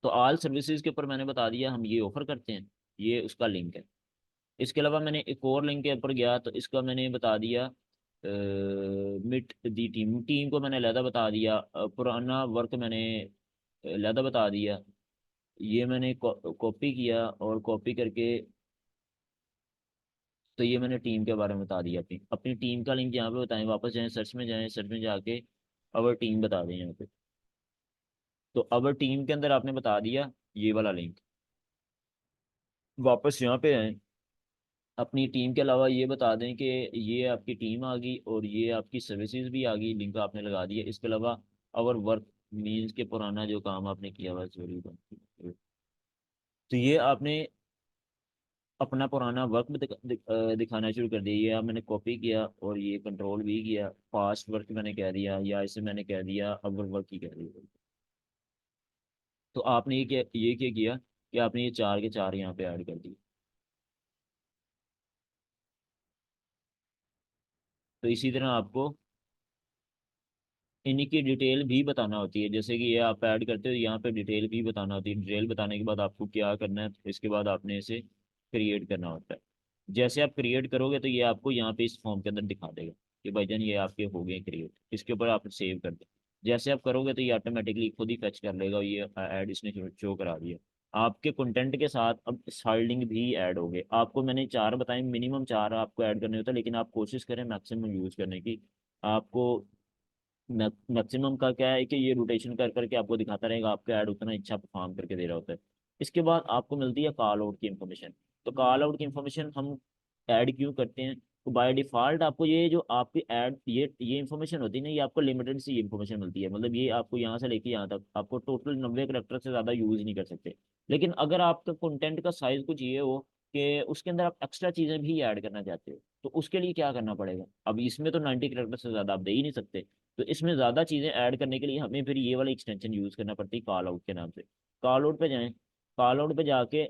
तो ऑल सर्विसेज के ऊपर मैंने बता दिया हम ये ऑफर करते हैं, ये उसका लिंक है। इसके अलावा मैंने एक और लिंक के ऊपर गया तो इसका मैंने बता दिया मिट दी टीम, टीम को मैंने अलहदा बता दिया, पुराना वर्क मैंने अलहदा बता दिया। ये मैंने कॉपी किया और कॉपी करके, तो ये मैंने टीम के बारे में बता दिया। अपनी अपनी टीम का लिंक यहाँ पे बताएं, वापस जाएं सर्च में जाएं, सर्च में जाके अवर टीम बता दें यहाँ पे। तो अवर टीम के अंदर आपने बता दिया ये वाला लिंक। वापस यहाँ पे आए, अपनी टीम के अलावा ये बता दें कि ये आपकी टीम आ गई और ये आपकी सर्विसेज भी आ गई, लिंक आपने लगा दिया। इसके अलावा अवर वर्क मीन्स के पुराना जो काम आपने किया हुआ जरूरी, तो ये आपने अपना पुराना वर्क भी दिखाना शुरू कर दिया। ये मैंने कॉपी किया और ये कंट्रोल भी किया, पास्ट वर्क मैंने कह दिया या इसे मैंने कह दिया अवर वर्क ही कह दिया। तो आपने ये क्या किया कि आपने ये चार के चार यहाँ पे ऐड कर दिए। तो इसी तरह आपको इन्हीं की डिटेल भी बताना होती है। जैसे कि ये आप ऐड करते हो, यहाँ पे डिटेल भी बताना होती है। डिटेल बताने के बाद आपको क्या करना है, इसके बाद आपने इसे क्रिएट करना होता है। जैसे आप क्रिएट करोगे तो ये आपको यहाँ पे इस फॉर्म के अंदर दिखा देगा कि भाईजान ये आपके हो गए क्रिएट। इसके ऊपर आप सेव कर दो। जैसे आप करोगे तो ये ऑटोमेटिकली खुद ही फेच कर लेगा, ये ऐड इसने शो करा दिया। आपके कंटेंट के साथ अब स्टाइलिंग भी ऐड हो गए। आपको मैंने चार बताए, मिनिमम चार आपको ऐड करने होते हैं, लेकिन आप कोशिश करें मैक्सिमम यूज करने की। आपको मैक्सिमम का क्या है कि ये रोटेशन कर करके आपको दिखाता रहेगा, आपका ऐड उतना अच्छा परफॉर्म करके दे रहा होता है। इसके बाद आपको मिलती है कॉल आउट की इन्फॉर्मेशन। तो कॉल आउट की इन्फॉर्मेशन हम ऐड क्यों करते हैं? तो बाय डिफॉल्ट आपको ये जो आपकी ऐड ये इन्फॉर्मेशन होती है ना, ये आपको लिमिटेड सी इन्फॉर्मेशन मिलती है। मतलब ये आपको यहाँ से लेके यहाँ तक आपको टोटल 90 करेक्टर से ज़्यादा यूज़ नहीं कर सकते। लेकिन अगर आपका कंटेंट का साइज कुछ ये हो कि उसके अंदर आप एक्स्ट्रा चीज़ें भी ऐड करना चाहते हो, तो उसके लिए क्या करना पड़ेगा? अब इसमें तो 90 करेक्टर से ज़्यादा आप दे ही नहीं सकते। तो इसमें ज़्यादा चीज़ें ऐड करने के लिए हमें फिर ये वाला एक्सटेंशन यूज़ करना पड़ती है कॉल आउट के नाम से। कॉल आउट पे जाएं, कॉल आउट पे जाके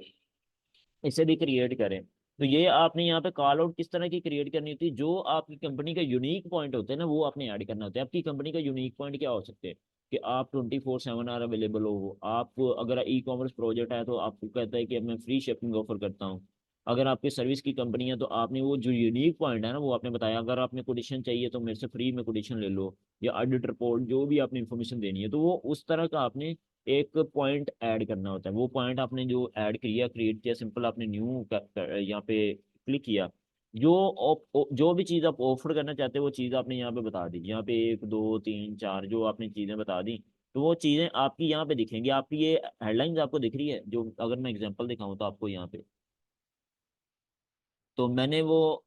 इसे भी क्रिएट करें। तो ये आपने यहाँ पे कॉल आउट किस तरह की क्रिएट करनी होती है, जो आपकी कंपनी का यूनिक पॉइंट होते हैं ना, वो आपने ऐड करना होता है। आपकी कंपनी का यूनिक पॉइंट क्या हो सकते हैं? कि आप 24/7 अवेलेबल हो। आप अगर ई कॉमर्स प्रोजेक्ट है तो आपको कहता है कि अब मैं फ्री शिपिंग ऑफर करता हूँ। अगर आपकी सर्विस की कंपनी है तो आपने वो जो यूनिक पॉइंट है ना वो आपने बताया। अगर आपने कोटेशन चाहिए तो मेरे से फ्री में कोटेशन ले लो, या ऑडिट रिपोर्ट जो भी आपने इन्फॉर्मेशन देनी है, तो वो उस तरह का आपने एक पॉइंट ऐड करना होता है। वो पॉइंट आपने जो ऐड किया, क्रिएट किया, सिंपल आपने न्यू यहाँ पे क्लिक किया। जो जो भी चीज़ आप ऑफर करना चाहते हो वो चीज़ आपने यहाँ पे बता दी। यहाँ पे एक दो तीन चार जो आपने चीज़ें बता दी, तो वो चीज़ें आपकी यहाँ पे दिखेंगी। आपकी ये हेडलाइंस आपको दिख रही है, जो अगर मैं एग्जांपल दिखाऊं तो आपको यहाँ पे, तो मैंने वो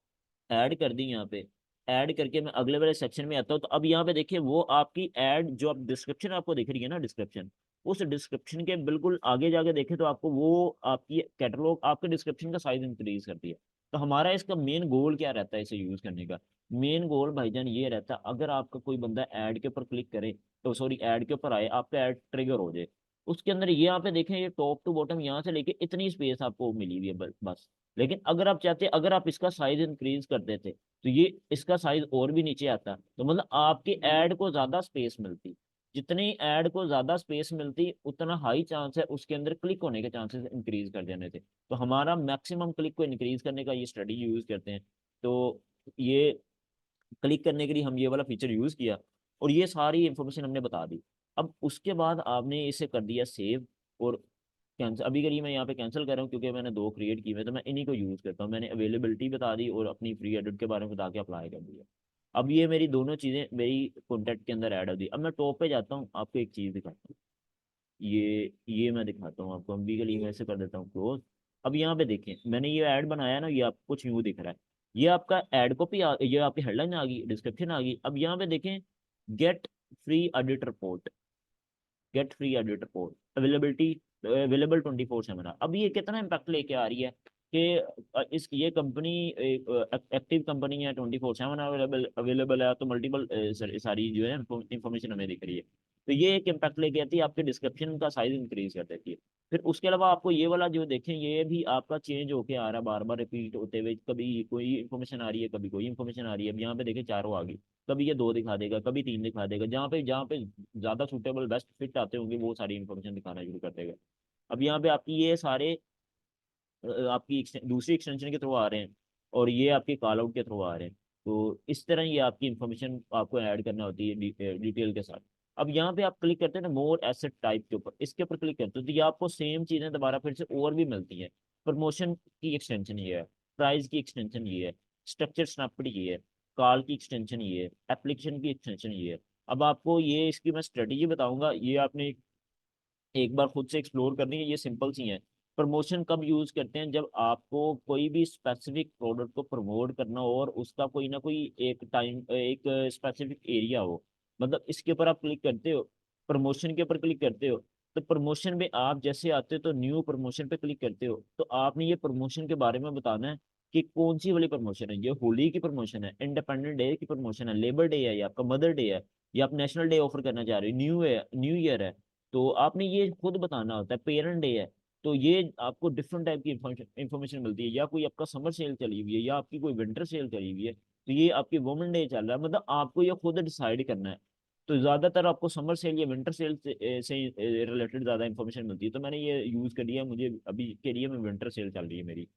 ऐड कर दी यहाँ पे। ऐड करके मैं अगले वाले सेक्शन में आता हूँ। तो अब यहाँ पे देखिए वो आपकी ऐड जो आप डिस्क्रिप्शन आपको दिख रही है ना, डिस्क्रिप्शन, उस डिस्क्रिप्शन के बिल्कुल आगे जाके देखें तो आपको वो आपकी कैटलॉग आपके डिस्क्रिप्शन का साइज इंक्रीज करती है। तो हमारा इसका मेन गोल क्या रहता है इसे यूज करने का? मेन गोल भाईजान ये रहता है, अगर आपका कोई बंदा ऐड के ऊपर क्लिक करे, तो सॉरी ऐड के ऊपर आए, आपका ऐड ट्रिगर हो जाए, उसके अंदर ये यहाँ पे देखें, ये टॉप टू बॉटम यहाँ से लेके इतनी स्पेस आपको मिली हुई है बस। लेकिन अगर आप चाहते, अगर आप इसका साइज इंक्रीज कर देते तो ये इसका साइज और भी नीचे आता, तो मतलब आपकी ऐड को ज्यादा स्पेस मिलती। जितनी ऐड को ज्यादा स्पेस मिलती उतना हाई चांस है उसके अंदर क्लिक होने के चांसेस इंक्रीज कर देने थे। तो हमारा मैक्सिमम क्लिक को इंक्रीज करने का ये स्टडी यूज करते हैं। तो ये क्लिक करने के लिए हम ये वाला फीचर यूज किया, और ये सारी इंफॉर्मेशन हमने बता दी। अब उसके बाद आपने इसे कर दिया सेव और कैंसिल। अभी करिए मैं यहाँ पे कैंसिल कर रहा हूँ क्योंकि मैंने दो क्रिएट किए हुए, तो मैं इन्हीं को यूज करता हूँ। मैंने अवेलेबिलिटी बता दी और अपनी फ्री एडिट के बारे में बता के अप्लाई कर दिया। अब ये मेरी दोनों चीजें मेरी कॉन्टैक्ट के अंदर ऐड हो गई। अब मैं टॉप पे जाता हूँ, आपको एक चीज दिखाता हूँ। ये मैं दिखाता हूँ आपको। अभी के लिए मैं ऐसे कर देता हूँ क्लोज। अब यहाँ पे देखें, मैंने ये ऐड बनाया ना, ये आपको कुछ यूँ दिख रहा है। ये आपका ऐड कॉपी ये आपकी हेडलाइन आ गई, डिस्क्रिप्शन आ गई। अब यहाँ पे देखें, get free audit report, get free audit report, availability, available 24/7। अब ये कितना इम्पैक्ट लेके आ रही है कि इस ये कंपनी एक्टिव कंपनी है, 24/7 अवेलेबल अवेलेबल है, तो मल्टीपल सारी जो है इंफॉर्मेशन हमें दिख रही है। तो ये एक इम्पैक्ट लेके आती है, आपके डिस्क्रिप्शन का साइज इंक्रीज कर देती है। फिर उसके अलावा आपको ये वाला जो देखें, ये भी आपका चेंज होके आ रहा है, बार बार रिपीट होते हुए। कभी कोई इन्फॉर्मेशन आ रही है, कभी कोई इन्फॉर्मेशन आ रही है। अब यहाँ पे देखें चारों आ गई। कभी ये दो दिखा देगा, कभी तीन दिखा देगा। जहाँ पे ज्यादा सुटेबल बेस्ट फिट आते होंगे वो सारी इन्फॉर्मेशन दिखाना शुरू कर देगा। अब यहाँ पे आपकी ये सारे आपकी दूसरी एक्सटेंशन के थ्रू आ रहे हैं, और ये आपके कॉल आउट के थ्रू आ रहे हैं। तो इस तरह ये आपकी इन्फॉर्मेशन आपको ऐड करना होती है डिटेल के साथ। अब यहाँ पे आप क्लिक करते हैं ना मोर एसेट टाइप के ऊपर, इसके ऊपर क्लिक करते हो तो ये आपको सेम चीजें दोबारा फिर से और भी मिलती हैं। प्रमोशन की एक्सटेंशन ये है, प्राइस की एक्सटेंशन ये है, स्ट्रक्चर स्नैपेड ये है, कॉल की एक्सटेंशन ये है, एप्लीकेशन की एक्सटेंशन ये है। अब आपको ये इसकी मैं स्ट्रेटेजी बताऊंगा, ये आपने एक बार खुद से एक्सप्लोर करनी है। ये सिंपल सी है। प्रमोशन कब यूज करते हैं? जब आपको कोई भी स्पेसिफिक प्रोडक्ट को प्रमोट करना हो और उसका कोई ना कोई एक टाइम एक स्पेसिफिक एरिया हो। मतलब इसके ऊपर आप क्लिक करते हो, प्रमोशन के ऊपर क्लिक करते हो, तो प्रमोशन में आप जैसे आते हो तो न्यू प्रमोशन पे क्लिक करते हो, तो आपने ये प्रमोशन के बारे में बताना है कि कौन सी वाली प्रमोशन है। ये होली की प्रमोशन है, इंडिपेंडेंट डे की प्रमोशन है, लेबर डे है, या आपका मदर डे है, या आप नेशनल डे ऑफर करना चाह रहे हो, न्यू ईयर है। तो आपने ये खुद बताना होता है। पेरेंट डे है, तो ये आपको डिफरेंट टाइप की इंफॉर्मेशन मिलती है। या कोई आपका समर सेल चली हुई है, या आपकी कोई विंटर सेल चली हुई है, तो ये आपकी वुमेन डे चल रहा है। मतलब आपको ये खुद डिसाइड करना है। तो ज़्यादातर आपको समर सेल या विंटर सेल से रिलेटेड ज़्यादा इन्फॉर्मेशन मिलती है। तो मैंने ये यूज़ कर लिया, मुझे अभी के लिए मैं विंटर सेल चल रही है मेरी,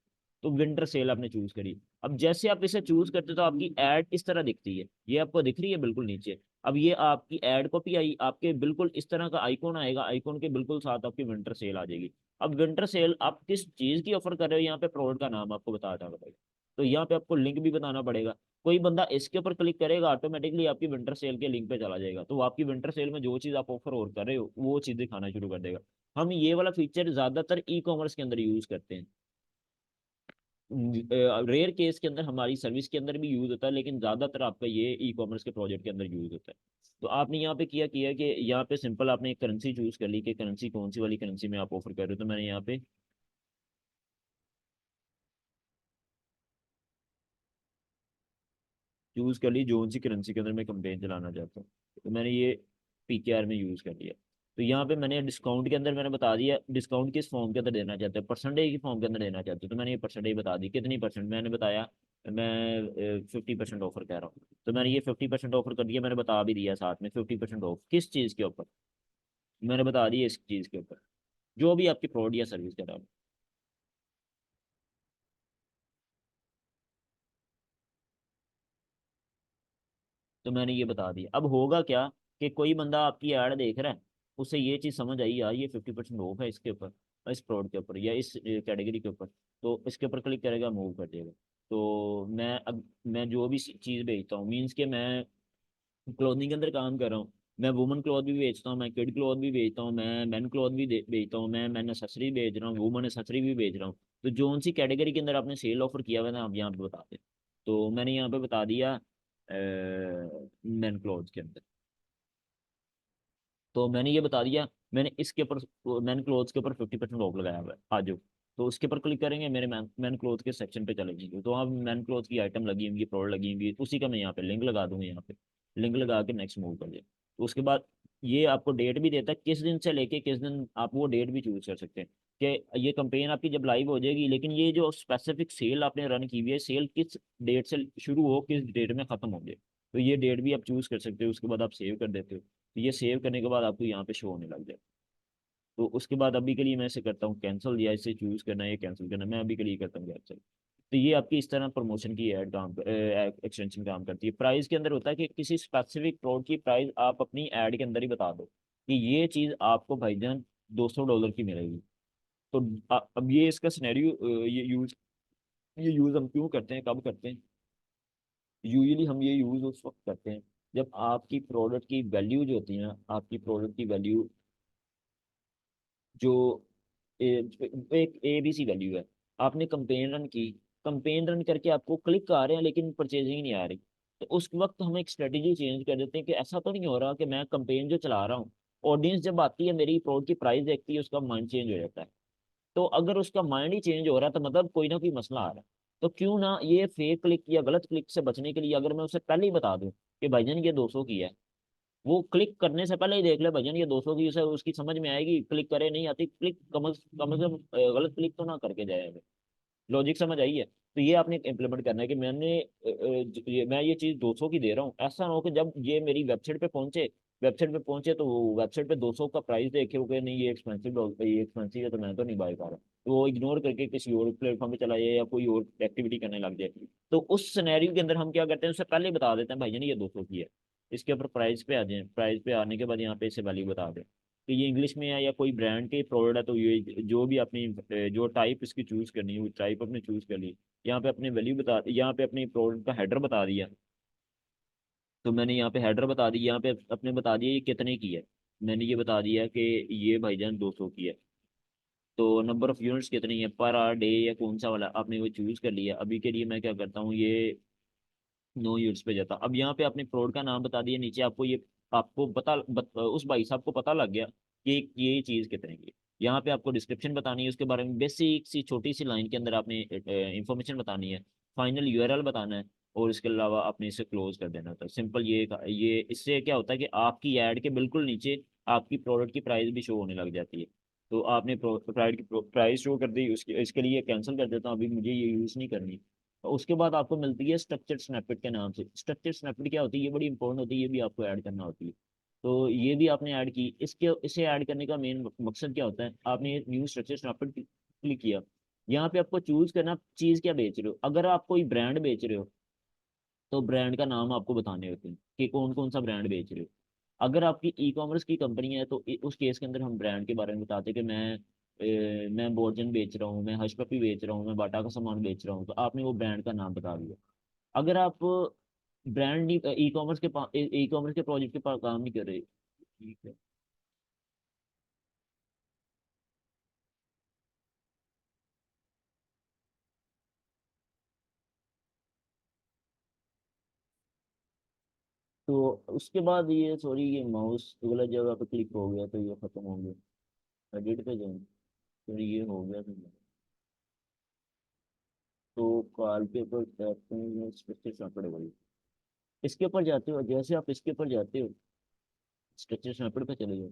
तो विंटर सेल आपने चूज करी। अब जैसे आप इसे चूज करते हो तो आपकी एड इस तरह दिखती है, ये आपको दिख रही है बिल्कुल नीचे। अब ये आपकी एड कॉपी आई, आपके बिल्कुल इस तरह का आइकॉन आएगा, आइकॉन के बिल्कुल साथ आपकी विंटर सेल आ जाएगी। अब विंटर सेल आप किस चीज की ऑफर कर रहे हो, यहाँ पे प्रोडक्ट का नाम आपको बताना पड़ेगा। तो यहाँ पे आपको लिंक भी बताना पड़ेगा। कोई बंदा इसके ऊपर क्लिक करेगा, ऑटोमेटिकली आपकी विंटर सेल के लिंक पे चला जाएगा, तो वो आपकी विंटर सेल में जो चीज आप ऑफर और कर रहे हो वो चीज दिखाना शुरू कर देगा। हम ये वाला फीचर ज्यादातर ई कॉमर्स के अंदर यूज करते हैं। रेयर केस के अंदर हमारी सर्विस के अंदर भी यूज होता है, लेकिन ज्यादातर आपका ये ई कॉमर्स के प्रोजेक्ट के अंदर यूज होता है। तो आपने यहाँ पे किया किया कि यहाँ पे सिंपल आपने एक करेंसी चूज कर ली कि करेंसी कौन सी वाली करेंसी में आप ऑफर कर रहे हो। तो मैंने यहाँ पे चूज कर ली जो सी करेंसी के अंदर मैं कंपेन चलाना चाहता हूँ। तो मैंने ये पीकेआर में यूज कर लिया। तो यहाँ पे मैंने डिस्काउंट के अंदर मैंने बता दिया डिस्काउंट किस फॉर्म के अंदर देना चाहते हैं, परसेंटेज की फॉर्म के अंदर देना चाहते हो। तो मैंने ये परसेंटेज बता दी, कितनी परसेंट मैंने बताया, मैं 50% ऑफर कह रहा हूँ। तो मैंने ये 50% ऑफर कर दिया, मैंने बता भी दिया साथ में 50% ऑफ किस चीज़ के ऊपर, मैंने बता दिया इस चीज़ के ऊपर, जो भी आपकी प्रोडक्ट या सर्विस के नाम। तो मैंने ये बता दिया। अब होगा क्या कि कोई बंदा आपकी ऐड देख रहा है, उसे ये चीज़ समझ आई यार ये 50% ऑफ है इसके ऊपर, इस प्रोडक्ट के ऊपर या इस कैटेगरी के ऊपर, तो इसके ऊपर क्लिक करेगा, मूव कर देगा। तो मैं अब मैं जो भी चीज़ बेचता हूँ, मीन्स के मैं क्लोथिंग के अंदर काम कर रहा हूँ, मैं वुमन क्लॉथ भी बेचता हूँ, मैं किड क्लॉथ भी बेचता हूँ, मैं मैन क्लॉथ भी बेचता हूँ, मैं मैन एक्सेसरी बेच रहा हूँ, वुमन एक्सेसरी भी बेच रहा हूँ। तो जो सी कैटेगरी के अंदर आपने सेल ऑफर किया हुआ है ना, आप यहाँ पे बता दें। तो मैंने यहाँ पे बता दिया मैन क्लॉथ के अंदर। तो मैंने ये बता दिया, मैंने इसके ऊपर मैन क्लोथ्स के ऊपर 50% ऑफ लगाया हुआ है, आज। तो उसके ऊपर क्लिक करेंगे, मेरे मैन क्लोथ के सेक्शन पे चले जाएंगे, तो आप मैन क्लोथ की आइटम लगी होंगी, प्रोडक्ट लगी होंगी, उसी का मैं यहाँ पे लिंक लगा दूंगा, यहाँ पे लिंक लगा के नेक्स्ट मूव कर दिया। तो उसके बाद ये आपको डेट भी देता है, किस दिन से लेके किस दिन आप वो डेट भी चूज कर सकते हैं कि ये कंपेन आपकी जब लाइव हो जाएगी, लेकिन ये जो स्पेसिफिक सेल आपने रन की हुई है, सेल किस डेट से शुरू हो, किस डेट में खत्म हो जाए, तो ये डेट भी आप चूज कर सकते हो। उसके बाद आप सेव कर देते हो, तो ये सेव करने के बाद आपको यहाँ पे शो होने लग जाए। तो उसके बाद अभी के लिए मैं इसे करता हूँ कैंसिल, या इसे चूज करना है या कैंसिल करना है, मैं अभी के लिए करता हूँ कैंसिल। तो ये आपकी इस तरह प्रमोशन की ऐड काम एक्सटेंशन काम करती है। प्राइस के अंदर होता है कि किसी स्पेसिफिक प्रोडक्ट की प्राइस आप अपनी ऐड के अंदर ही बता दो कि ये चीज़ आपको भाईजान $200 की मिलेगी। तो अब ये इसका सिनेरियो, ये यूज हम क्यों करते हैं, कब करते हैं। यूजुअली हम ये यूज उस वक्त करते हैं जब आपकी प्रोडक्ट की वैल्यू जो होती है ना, आपकी प्रोडक्ट की वैल्यू जो एक ABC वैल्यू है, आपने कंपेन रन की, कंपेन रन करके आपको क्लिक आ रहे हैं लेकिन परचेजिंग नहीं आ रही। तो उस वक्त हम एक स्ट्रेटेजी चेंज कर देते हैं कि ऐसा तो नहीं हो रहा कि मैं कंपेन जो चला रहा हूँ, ऑडियंस जब आती है मेरी प्रोडक्ट की प्राइस देखती है, उसका माइंड चेंज हो जाता है। तो अगर उसका माइंड ही चेंज हो रहा है तो मतलब कोई ना कोई मसला आ रहा है। तो क्यों ना ये फेक क्लिक या गलत क्लिक से बचने के लिए अगर मैं उसे पहले ही बता दूं कि भाईजान ये 200 की है, वो क्लिक करने से पहले ही देख ले भजन ये 200 की, उसे उसकी समझ में आएगी, क्लिक करे नहीं आती क्लिक, कम से कम गलत क्लिक तो ना करके जाए। लॉजिक समझ आई है। तो ये आपने इम्प्लीमेंट करना है कि मैं ये चीज 200 की दे रहा हूँ, ऐसा ना हो कि जब ये मेरी वेबसाइट पे पहुंचे तो वेबसाइट पे 200 का प्राइस देखे हो कि नहीं ये एक्सपेंसिव है तो मैं तो नहीं बाय कर रहा, तो वो इग्नोर करके किसी और प्लेटफॉर्म पे चला जाए या कोई और एक्टिविटी करने लग जाए। तो उस सिनेरियो के अंदर हम क्या करते हैं, उससे पहले ही बता देते हैं भाई जान ये 200 की है, इसके ऊपर प्राइस पे आ जाए, प्राइस पे आने के बाद यहाँ पे इसे वैल्यू बता दें कि ये इंग्लिश में है या कोई ब्रांड के प्रोडक्ट है, तो ये जो भी अपनी जो टाइप इसकी चूज करनी है वो टाइप अपने चूज कर ली। यहाँ पे अपने वैल्यू बता, यहाँ पे अपनी प्रोडक्ट का हेडर बता दिया। तो मैंने यहाँ पे हेडर बता दी, यहाँ पे अपने बता दिया ये कितने की है, मैंने ये बता दिया कि ये भाईजान 200 की है। तो नंबर ऑफ यूनिट्स कितनी है पर आर डे या कौन सा वाला आपने वो चूज कर लिया। अभी के लिए मैं क्या करता हूँ, ये 9 यूनिट्स पे जाता। अब यहाँ पे अपने प्रोडक्ट का नाम बता दिया, नीचे आपको ये आपको उस भाई साहब को पता लग गया कि ये चीज़ कितने की है। यहाँ पे आपको डिस्क्रिप्शन बतानी है उसके बारे में, बेसिक सी छोटी सी लाइन के अंदर आपने इंफॉर्मेशन बतानी है, फाइनल यूआरएल बताना है, और इसके अलावा आपने इसे क्लोज कर देना था। सिंपल ये इससे क्या होता है कि आपकी ऐड के बिल्कुल नीचे आपकी प्रोडक्ट की प्राइस भी शो होने लग जाती है। तो आपने प्रोडक्ट की प्राइस शो कर दी, उसके इसके लिए कैंसिल कर देता हूँ, अभी मुझे ये यूज़ नहीं करनी। और उसके बाद आपको मिलती है स्ट्रक्चर स्नैपेट के नाम से। स्ट्रक्चर स्नैपेट क्या होती है, ये बड़ी इंपॉर्टेंट होती है, ये भी आपको ऐड करना होती है। तो ये भी आपने ऐड की। इसके इसे ऐड करने का मेन मकसद क्या होता है, आपने न्यू स्ट्रक्चर स्नैपेट क्लिक किया। यहाँ पे आपको चूज करना चीज क्या बेच रहे हो। अगर आप कोई ब्रांड बेच रहे हो तो ब्रांड का नाम आपको बताने होते हैं कि कौन कौन सा ब्रांड बेच रहे हो। अगर आपकी ई कॉमर्स की कंपनी है तो उस केस के अंदर हम ब्रांड के बारे में बताते हैं कि मैं बोर्जन बेच रहा हूँ, मैं हश पपी बेच रहा हूँ, मैं बाटा का सामान बेच रहा हूँ, तो आपने वो ब्रांड का नाम बता दिया। अगर आप ब्रांड ई कॉमर्स के प्रोजेक्ट के पास काम नहीं कर रहे, ठीक है। तो उसके बाद ये सॉरी ये माउस गलत जगह पे क्लिक हो गया तो ये खत्म हो गया। एडिट पे जाएंगे, तो ये हो गया तो कॉल के ऊपर स्ट्रक्चर पड़ेगा। इसके ऊपर जाते हो, जैसे आप इसके ऊपर जाते हो स्ट्रक्चर स्नैपेड पे चले जाओ,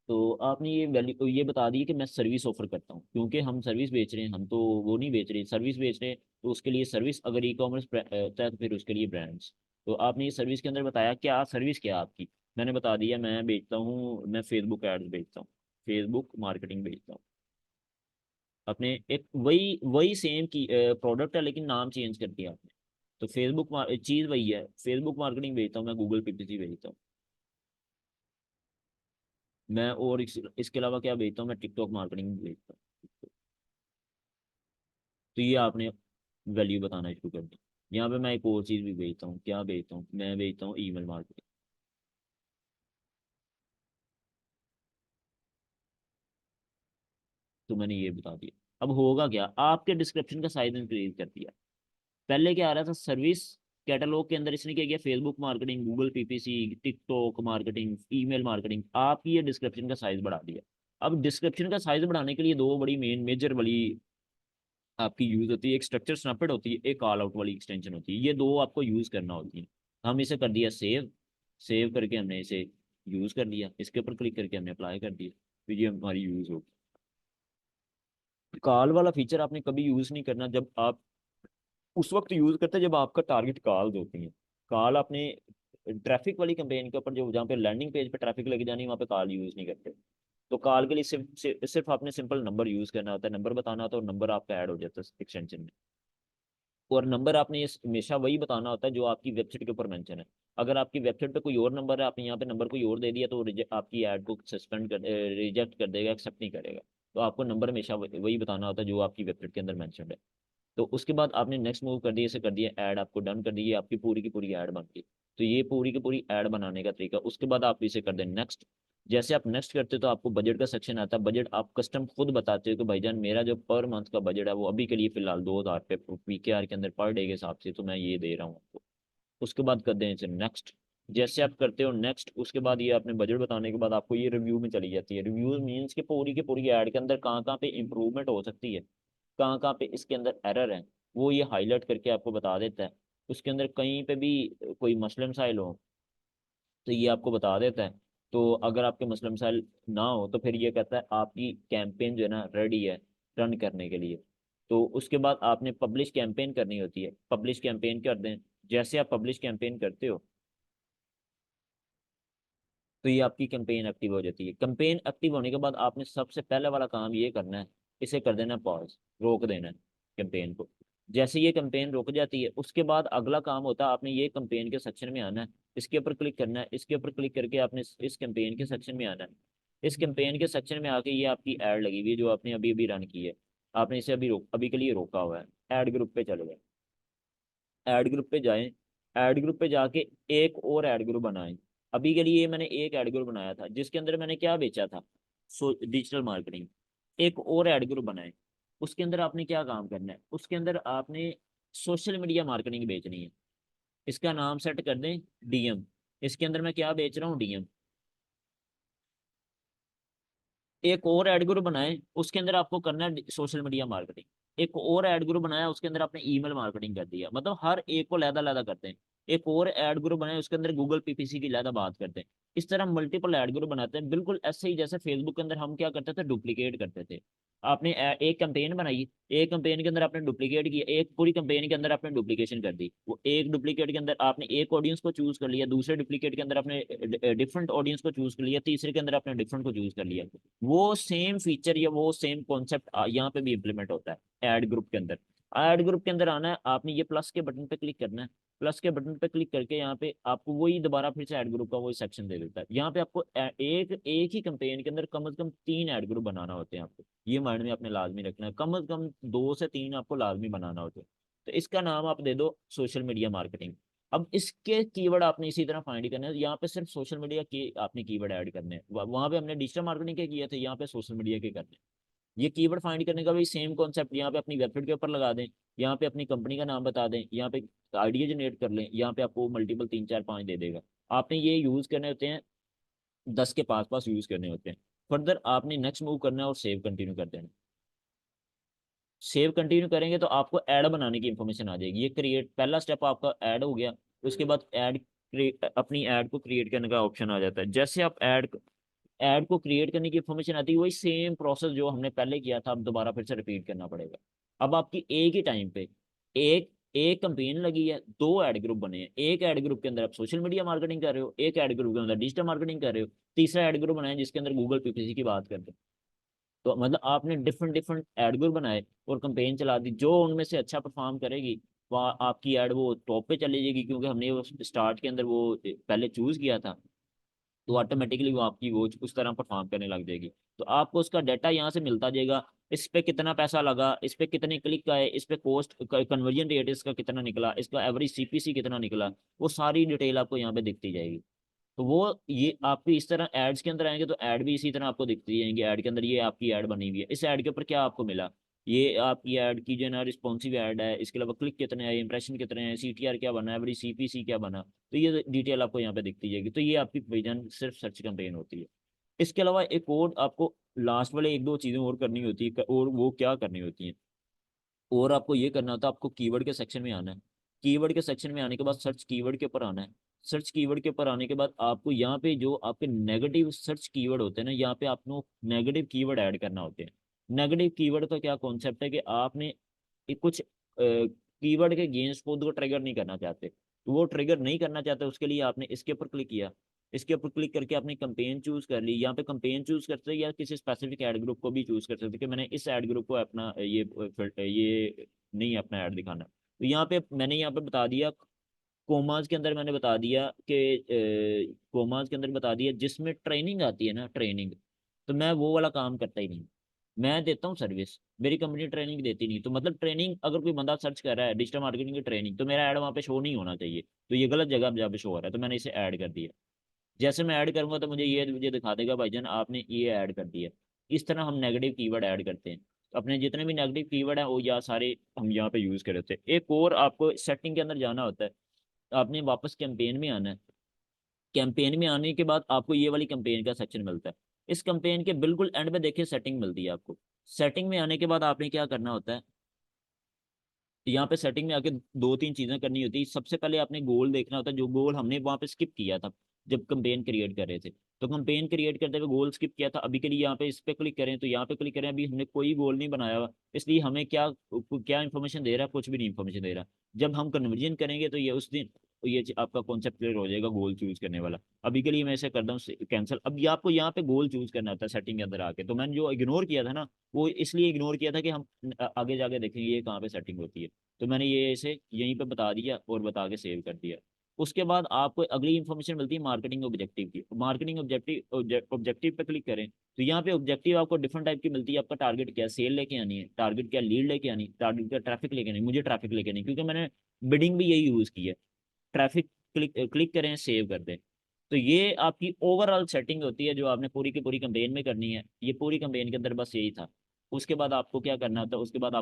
तो आपने ये वैल्यू ये बता दी कि मैं सर्विस ऑफर करता हूँ, क्योंकि हम सर्विस बेच रहे हैं, हम तो वो नहीं बेच रहे, सर्विस बेच रहे हैं। तो उसके लिए सर्विस, अगर ई कॉमर्स होता है तो फिर उसके लिए ब्रांड्स। तो आपने ये सर्विस के अंदर बताया क्या सर्विस क्या है आपकी। मैंने बता दिया मैं बेचता हूँ, मैं फेसबुक एड्स बेचता हूँ, फेसबुक मार्केटिंग बेचता हूँ। अपने एक वही वही सेम की प्रोडक्ट है लेकिन नाम चेंज कर दिया आपने। तो फेसबुक चीज़ वही है, फेसबुक मार्केटिंग बेचता हूँ, मैं गूगल पीपीसी बेचता हूँ। मैं और इसके अलावा क्या बेचता हूँ, मैं टिकटॉक मार्केटिंग भी बेचता हूँ। तो ये आपने वैल्यू बताना शुरू कर दी। यहाँ पे मैं एक और चीज़ भी बेचता हूँ, क्या बेचता हूँ, मैं बेचता हूँ ईमेल मार्केटिंग। तो मैंने ये बता दिया। अब होगा क्या, आपके डिस्क्रिप्शन का साइज इंक्रीज कर दिया। पहले क्या आ रहा था, सर्विस कैटलॉग के अंदर इसने क्या किया, Facebook marketing, Google PPC, TikTok marketing, email marketing, आपकी ये डिस्क्रिप्शन का साइज बढ़ा दिया। अब डिस्क्रिप्शन का साइज बढ़ाने के लिए दो बड़ी मेन मेजर वाली आपकी यूज होती है, एक स्ट्रक्चर स्नैपेट होती है, एक कॉल आउट वाली एक्सटेंशन होती है। ये दो आपको यूज करना होती है। हम इसे कर दिया सेव, सेव करके हमने इसे यूज कर लिया, इसके ऊपर क्लिक करके हमने अप्लाई कर दिया, तो ये हमारी यूज होगी। कॉल वाला फीचर आपने कभी यूज नहीं करना, जब आप उस वक्त यूज करते हैं जब आपका टारगेट कॉल्स होती हैं। कॉल आपने ट्रैफिक वाली कैंपेन के ऊपर जो जहाँ पे लैंडिंग पेज पे ट्रैफिक लगी जानी वहाँ पे कॉल यूज नहीं करते। तो कॉल के लिए सिर्फ आपने सिंपल नंबर यूज करना होता है, नंबर बताना होता है, और नंबर आपका ऐड हो जाता है एक्सटेंशन में। और नंबर आपने ये हमेशा वही बताना होता है जो आपकी वेबसाइट के ऊपर मेंशन है। अगर आपकी वेबसाइट पे कोई और नंबर है, आपने यहाँ पे नंबर कोई और दे दिया तो आपकी ऐड को सस्पेंड कर रिजेक्ट कर देगा, एक्सेप्ट नहीं करेगा। तो आपको नंबर हमेशा वही बताना होता है जो आपकी वेबसाइट के अंदर मेंशन है। तो उसके बाद आपने नेक्स्ट मूव कर दिया, इसे कर दिया ऐड, आपको डन कर दी, आपकी पूरी की पूरी ऐड बन गई। तो ये पूरी की पूरी ऐड बनाने का तरीका। उसके बाद आप इसे कर दें नेक्स्ट। जैसे आप नेक्स्ट करते हो तो आपको बजट का सेक्शन आता है। बजट आप कस्टम खुद बताते हो कि भाईजान मेरा जो पर मंथ का बजट है वो अभी के लिए फिलहाल 2,000 पे पीकेआर के अंदर पर डे के हिसाब से, तो मैं ये दे रहा हूँ आपको। उसके बाद कर दें इसे नेक्स्ट। जैसे आप करते हो नेक्स्ट, उसके बाद ये आपने बजट बताने के बाद आपको ये रिव्यू में चली जाती है। रिव्यू मीन्स कि पूरी की पूरी ऐड के अंदर कहाँ कहाँ पे इंप्रूवमेंट हो सकती है, कहाँ कहाँ पे इसके अंदर एरर है, वो ये हाईलाइट करके आपको बता देता है। उसके अंदर कहीं पे भी कोई मसले मसाइल हो तो ये आपको बता देता है। तो अगर आपके मसले मसाइल ना हो तो फिर ये कहता है आपकी कैंपेन जो है ना रेडी है रन करने के लिए। तो उसके बाद आपने पब्लिश कैंपेन करनी होती है, पब्लिश कैंपेन कर दें। जैसे आप पब्लिश कैंपेन करते हो तो ये आपकी कैंपेन एक्टिव हो जाती है। कैंपेन एक्टिव होने के बाद आपने सबसे पहले वाला काम ये करना है, इसे कर देना पॉज, रोक देना है कैंपेन को। जैसे ये कैंपेन रुक जाती है उसके बाद अगला काम होता है, आपने ये कैंपेन के सेक्शन में आना है, इसके ऊपर क्लिक करना है, इसके ऊपर क्लिक करके आपने इस कैंपेन के सेक्शन में आना है। इस कैंपेन के सेक्शन में आके ये आपकी ऐड लगी हुई है जो आपने अभी अभी रन की है, आपने इसे अभी के लिए रोका हुआ है। ऐड ग्रुप पे चले गए, ऐड ग्रुप पे जाएं, ऐड ग्रुप पे जाके एक और ऐड ग्रुप बनाएं। अभी के लिए मैंने एक ऐड ग्रुप बनाया था जिसके अंदर मैंने क्या बेचा था, डिजिटल मार्केटिंग। एक और ऐड ग्रुप बनाए, उसके अंदर आपने क्या काम करना है, उसके अंदर आपने सोशल मीडिया मार्केटिंग बेचनी है। इसका नाम सेट कर दें डीएम। इसके अंदर मैं क्या बेच रहा हूँ, डीएम। एक और ऐड ग्रुप बनाए, उसके अंदर आपको करना है सोशल मीडिया मार्केटिंग। एक और ऐड ग्रुप बनाया, उसके अंदर आपने ईमेल मार्केटिंग कर दिया। मतलब हर एक को लहदा लहदा करते हैं। एक और ऐड ग्रुप बनाए, उसके अंदर गूगल पीपीसी की लहदा बात करते हैं। इस तरह मल्टीपल ऐड ग्रुप बनाते हैं, बिल्कुल ऐसे ही जैसे फेसबुक के अंदर हम क्या करते थे, डुप्लीकेट करते थे। आपने एक कैंपेन बनाई, एक कैंपेन के अंदर आपने डुप्लीकेट किया, एक पूरी कैंपेन के अंदर आपने डुप्लीकेशन कर दी। वो एक डुप्लीकेट के अंदर आपने एक ऑडियंस को चूज कर लिया, दूसरे डुप्लीकेट के अंदर आपने डिफरेंट ऑडियंस को चूज कर लिया, तीसरे के अंदर आपने डिफरेंट को चूज कर लिया। वो सेम फीचर या वो सेम कॉन्सेप्ट यहाँ पे भी इम्प्लीमेंट होता है एड ग्रुप के अंदर। ऐड ग्रुप के अंदर आना है, आपने ये प्लस के बटन पे क्लिक करना है। प्लस के बटन पे क्लिक करके यहाँ पे आपको वही दोबारा फिर से ऐड ग्रुप का वही सेक्शन दे देता है। यहाँ पे आपको एक एक ही कंपेन के अंदर कम से कम 3 ऐड ग्रुप बनाना होते हैं आपको। ये माइंड में आपने लाजमी रखना है, कम से कम 2 से 3 आपको लाजमी बनाना होते हैं। तो इसका नाम आप दे दो सोशल मीडिया मार्केटिंग। अब इसके कीवर्ड आपने इसी तरह फाइंड करने हैं। यहाँ पे सिर्फ सोशल मीडिया के आपने कीवर्ड ऐड करने हैं। वहां पे हमने डिजिटल मार्केटिंग के किए थे, यहाँ पे सोशल मीडिया के करने हैं। ये कीवर्ड फाइंड करने का भी सेम कॉन्सेप्ट, यहाँ पे अपनी वेबसाइट के ऊपर लगा दें, यहाँ पे अपनी कंपनी का नाम बता दें, यहाँ पे आइडिया जनरेट कर लें, यहाँ पे आपको मल्टीपल 3 4 5 दे देगा। आपने ये यूज करने होते हैं, 10 के पास पास यूज करने होते हैं। फर्दर आपने नेक्स्ट मूव करना है और सेव कंटिन्यू कर देना। सेव कंटिन्यू करेंगे तो आपको ऐड बनाने की इंफॉर्मेशन आ जाएगी। ये क्रिएट, पहला स्टेप आपका ऐड हो गया। उसके बाद ऐड, अपनी ऐड को क्रिएट करने का ऑप्शन आ जाता है। जैसे आप ऐड को क्रिएट करने की इंफॉर्मेशन आती है, वही सेम प्रोसेस जो हमने पहले किया था अब दोबारा फिर से रिपीट करना पड़ेगा। अब आपकी एक ही टाइम पे एक एक कंपेन लगी है, 2 ऐड ग्रुप बने हैं। एक ऐड ग्रुप के अंदर आप सोशल मीडिया मार्केटिंग कर रहे हो, एक ऐड ग्रुप के अंदर डिजिटल मार्केटिंग कर रहे हो, तीसरा ऐड ग्रुप बनाया जिसके अंदर गूगल पीपीसी की बात करते हैं। तो मतलब आपने डिफरेंट डिफरेंट ऐड ग्रुप बनाए और कंपेन चला दी। जो उनमें से अच्छा परफॉर्म करेगी वह आपकी ऐड वो टॉप पे चली जाएगी, क्योंकि हमने वो स्टार्ट के अंदर वो पहले चूज किया था। तो ऑटोमेटिकली वो आपकी वो उस तरह परफॉर्म करने लग जाएगी। तो आपको उसका डाटा यहाँ से मिलता जाएगा। इस पे कितना पैसा लगा, इस पे कितने क्लिक आए, इस पे कॉस्ट कन्वर्जन रेट इसका कितना निकला, इसका एवरेज सीपीसी कितना निकला, वो सारी डिटेल आपको यहाँ पे दिखती जाएगी। तो वो ये आपकी इस तरह एड्स के अंदर आएंगे तो ऐड भी इसी तरह आपको दिखती जाएंगी। ऐड के अंदर ये आपकी ऐड बनी हुई है, इस ऐड के ऊपर क्या आपको मिला, ये आपकी ऐड की जो है ना रिस्पॉन्सिव ऐड है, इसके अलावा क्लिक कितने आए, इंप्रेशन कितने हैं, सीटीआर क्या बना, एवरेज सीपीसी क्या बना। तो ये डिटेल आपको यहाँ पे दिखती जाएगी। तो ये आपकी विजन सिर्फ सर्च कैंपेन होती है। इसके अलावा एक और आपको लास्ट वाले 1 2 चीजें और करनी होती है, और वो क्या करनी होती है, और आपको ये करना होता है, आपको कीवर्ड के सेक्शन में आना है। कीवर्ड के सेक्शन में आने के बाद सर्च कीवर्ड के ऊपर आना है। सर्च कीवर्ड के ऊपर आने के बाद आपको यहाँ पे जो आपके नेगेटिव सर्च कीवर्ड होते हैं ना, यहाँ पे आपको नेगेटिव कीवर्ड ऐड करना होते हैं। नेगेटिव कीवर्ड का क्या कॉन्सेप्ट है कि आपने कुछ कीवर्ड के अगेंस्ट खुद को ट्रिगर नहीं करना चाहते, तो वो ट्रिगर नहीं करना चाहते उसके लिए आपने इसके ऊपर क्लिक किया। इसके ऊपर क्लिक करके आपने कंपेन चूज कर ली। यहाँ पे कंपेन चूज करते हैं या किसी स्पेसिफिक ऐड ग्रुप को भी चूज कर सकते हैं कि मैंने इस ऐड ग्रुप को अपना ये नहीं अपना ऐड दिखाना। तो यहाँ पे मैंने यहाँ पे बता दिया, कोमास के अंदर मैंने बता दिया कि कोमास के अंदर बता दिया जिसमें ट्रेनिंग आती है ना, ट्रेनिंग, तो मैं वो वाला काम करता ही नहीं। मैं देता हूँ सर्विस, मेरी कंपनी ट्रेनिंग देती नहीं। तो मतलब ट्रेनिंग अगर कोई बंदा सर्च कर रहा है डिजिटल मार्केटिंग की ट्रेनिंग, तो मेरा ऐड वहाँ पे शो नहीं होना चाहिए। तो ये गलत जगह जहाँ पे शो हो रहा है, तो मैंने इसे ऐड कर दिया। जैसे मैं ऐड करूंगा तो मुझे दिखा देगा भाईजान आपने ये ऐड कर दिया। इस तरह हम नेगेटिव कीवर्ड ऐड करते हैं। अपने जितने भी नेगेटिव कीवर्ड हैं वो या सारे हम यहाँ पे यूज कर रहे थे। एक और आपको सेटिंग के अंदर जाना होता है, आपने वापस कैंपेन में आना है। कैंपेन में आने के बाद आपको ये वाली कैंपेन का सेक्शन मिलता है। इस कैंपेन के बिल्कुल एंड में देखिए सेटिंग मिलती है आपको। सेटिंग में आने के बाद आपने क्या करना होता है, यहाँ पे सेटिंग में आके 2 3 चीजें करनी होती है। सबसे पहले आपने गोल देखना होता है, जो गोल हमने वहां पे स्किप किया था जब कंपेन क्रिएट कर रहे थे। तो कंपेन क्रिएट करते हुए गोल स्किप किया था, अभी के लिए यहाँ पे इस पे क्लिक करें तो यहाँ पे क्लिक करें, अभी हमने कोई गोल नहीं बनाया हुआ, इसलिए हमें क्या क्या इन्फॉर्मेशन दे रहा है, कुछ भी नहीं इन्फॉर्मेशन दे रहा। जब हम कन्वर्जन करेंगे तो ये उस दिन आपका कॉन्सेप्ट क्लियर हो जाएगा गोल चूज करने वाला। अभी के लिए मैं इसे कर दूँ कैंसिल। अब ये आपको यहाँ पे गोल चूज करना होता है सेटिंग के अंदर आके। तो मैंने जो इग्नोर किया था ना, वो इसलिए इग्नोर किया था कि हम आगे जाके देखेंगे ये कहाँ पे सेटिंग होती है। तो मैंने ये इसे यहीं पे बता दिया और बता के सेव कर दिया। उसके बाद आपको अगली इंफॉर्मेशन मिलती है मार्केटिंग ऑब्जेक्टिव की। मार्केटिंग ऑब्जेक्टिव ऑब्जेक्टिव पे क्लिक करें तो यहाँ पे ऑब्जेक्टिव आपको डिफरेंट टाइप की मिलती है। आपका टारगेट क्या है, सेल लेके आनी है, टारगेट क्या लीड लेके आनी, टारगेट क्या ट्रैफिक लेके आनी। मुझे ट्रैफिक लेके आनी क्योंकि मैंने बिडिंग भी यही यूज की है। ट्रैफिक क्लिक क्लिक करें, सेव कर दें। तो ये आपकी ओवरऑल सेटिंग होती है जो आपने पूरी की पूरी कंपेन में करनी है। ये पूरी कंपेन के अंदर बस यही था। उसके बाद आपको क्या करना होता है, उसके बाद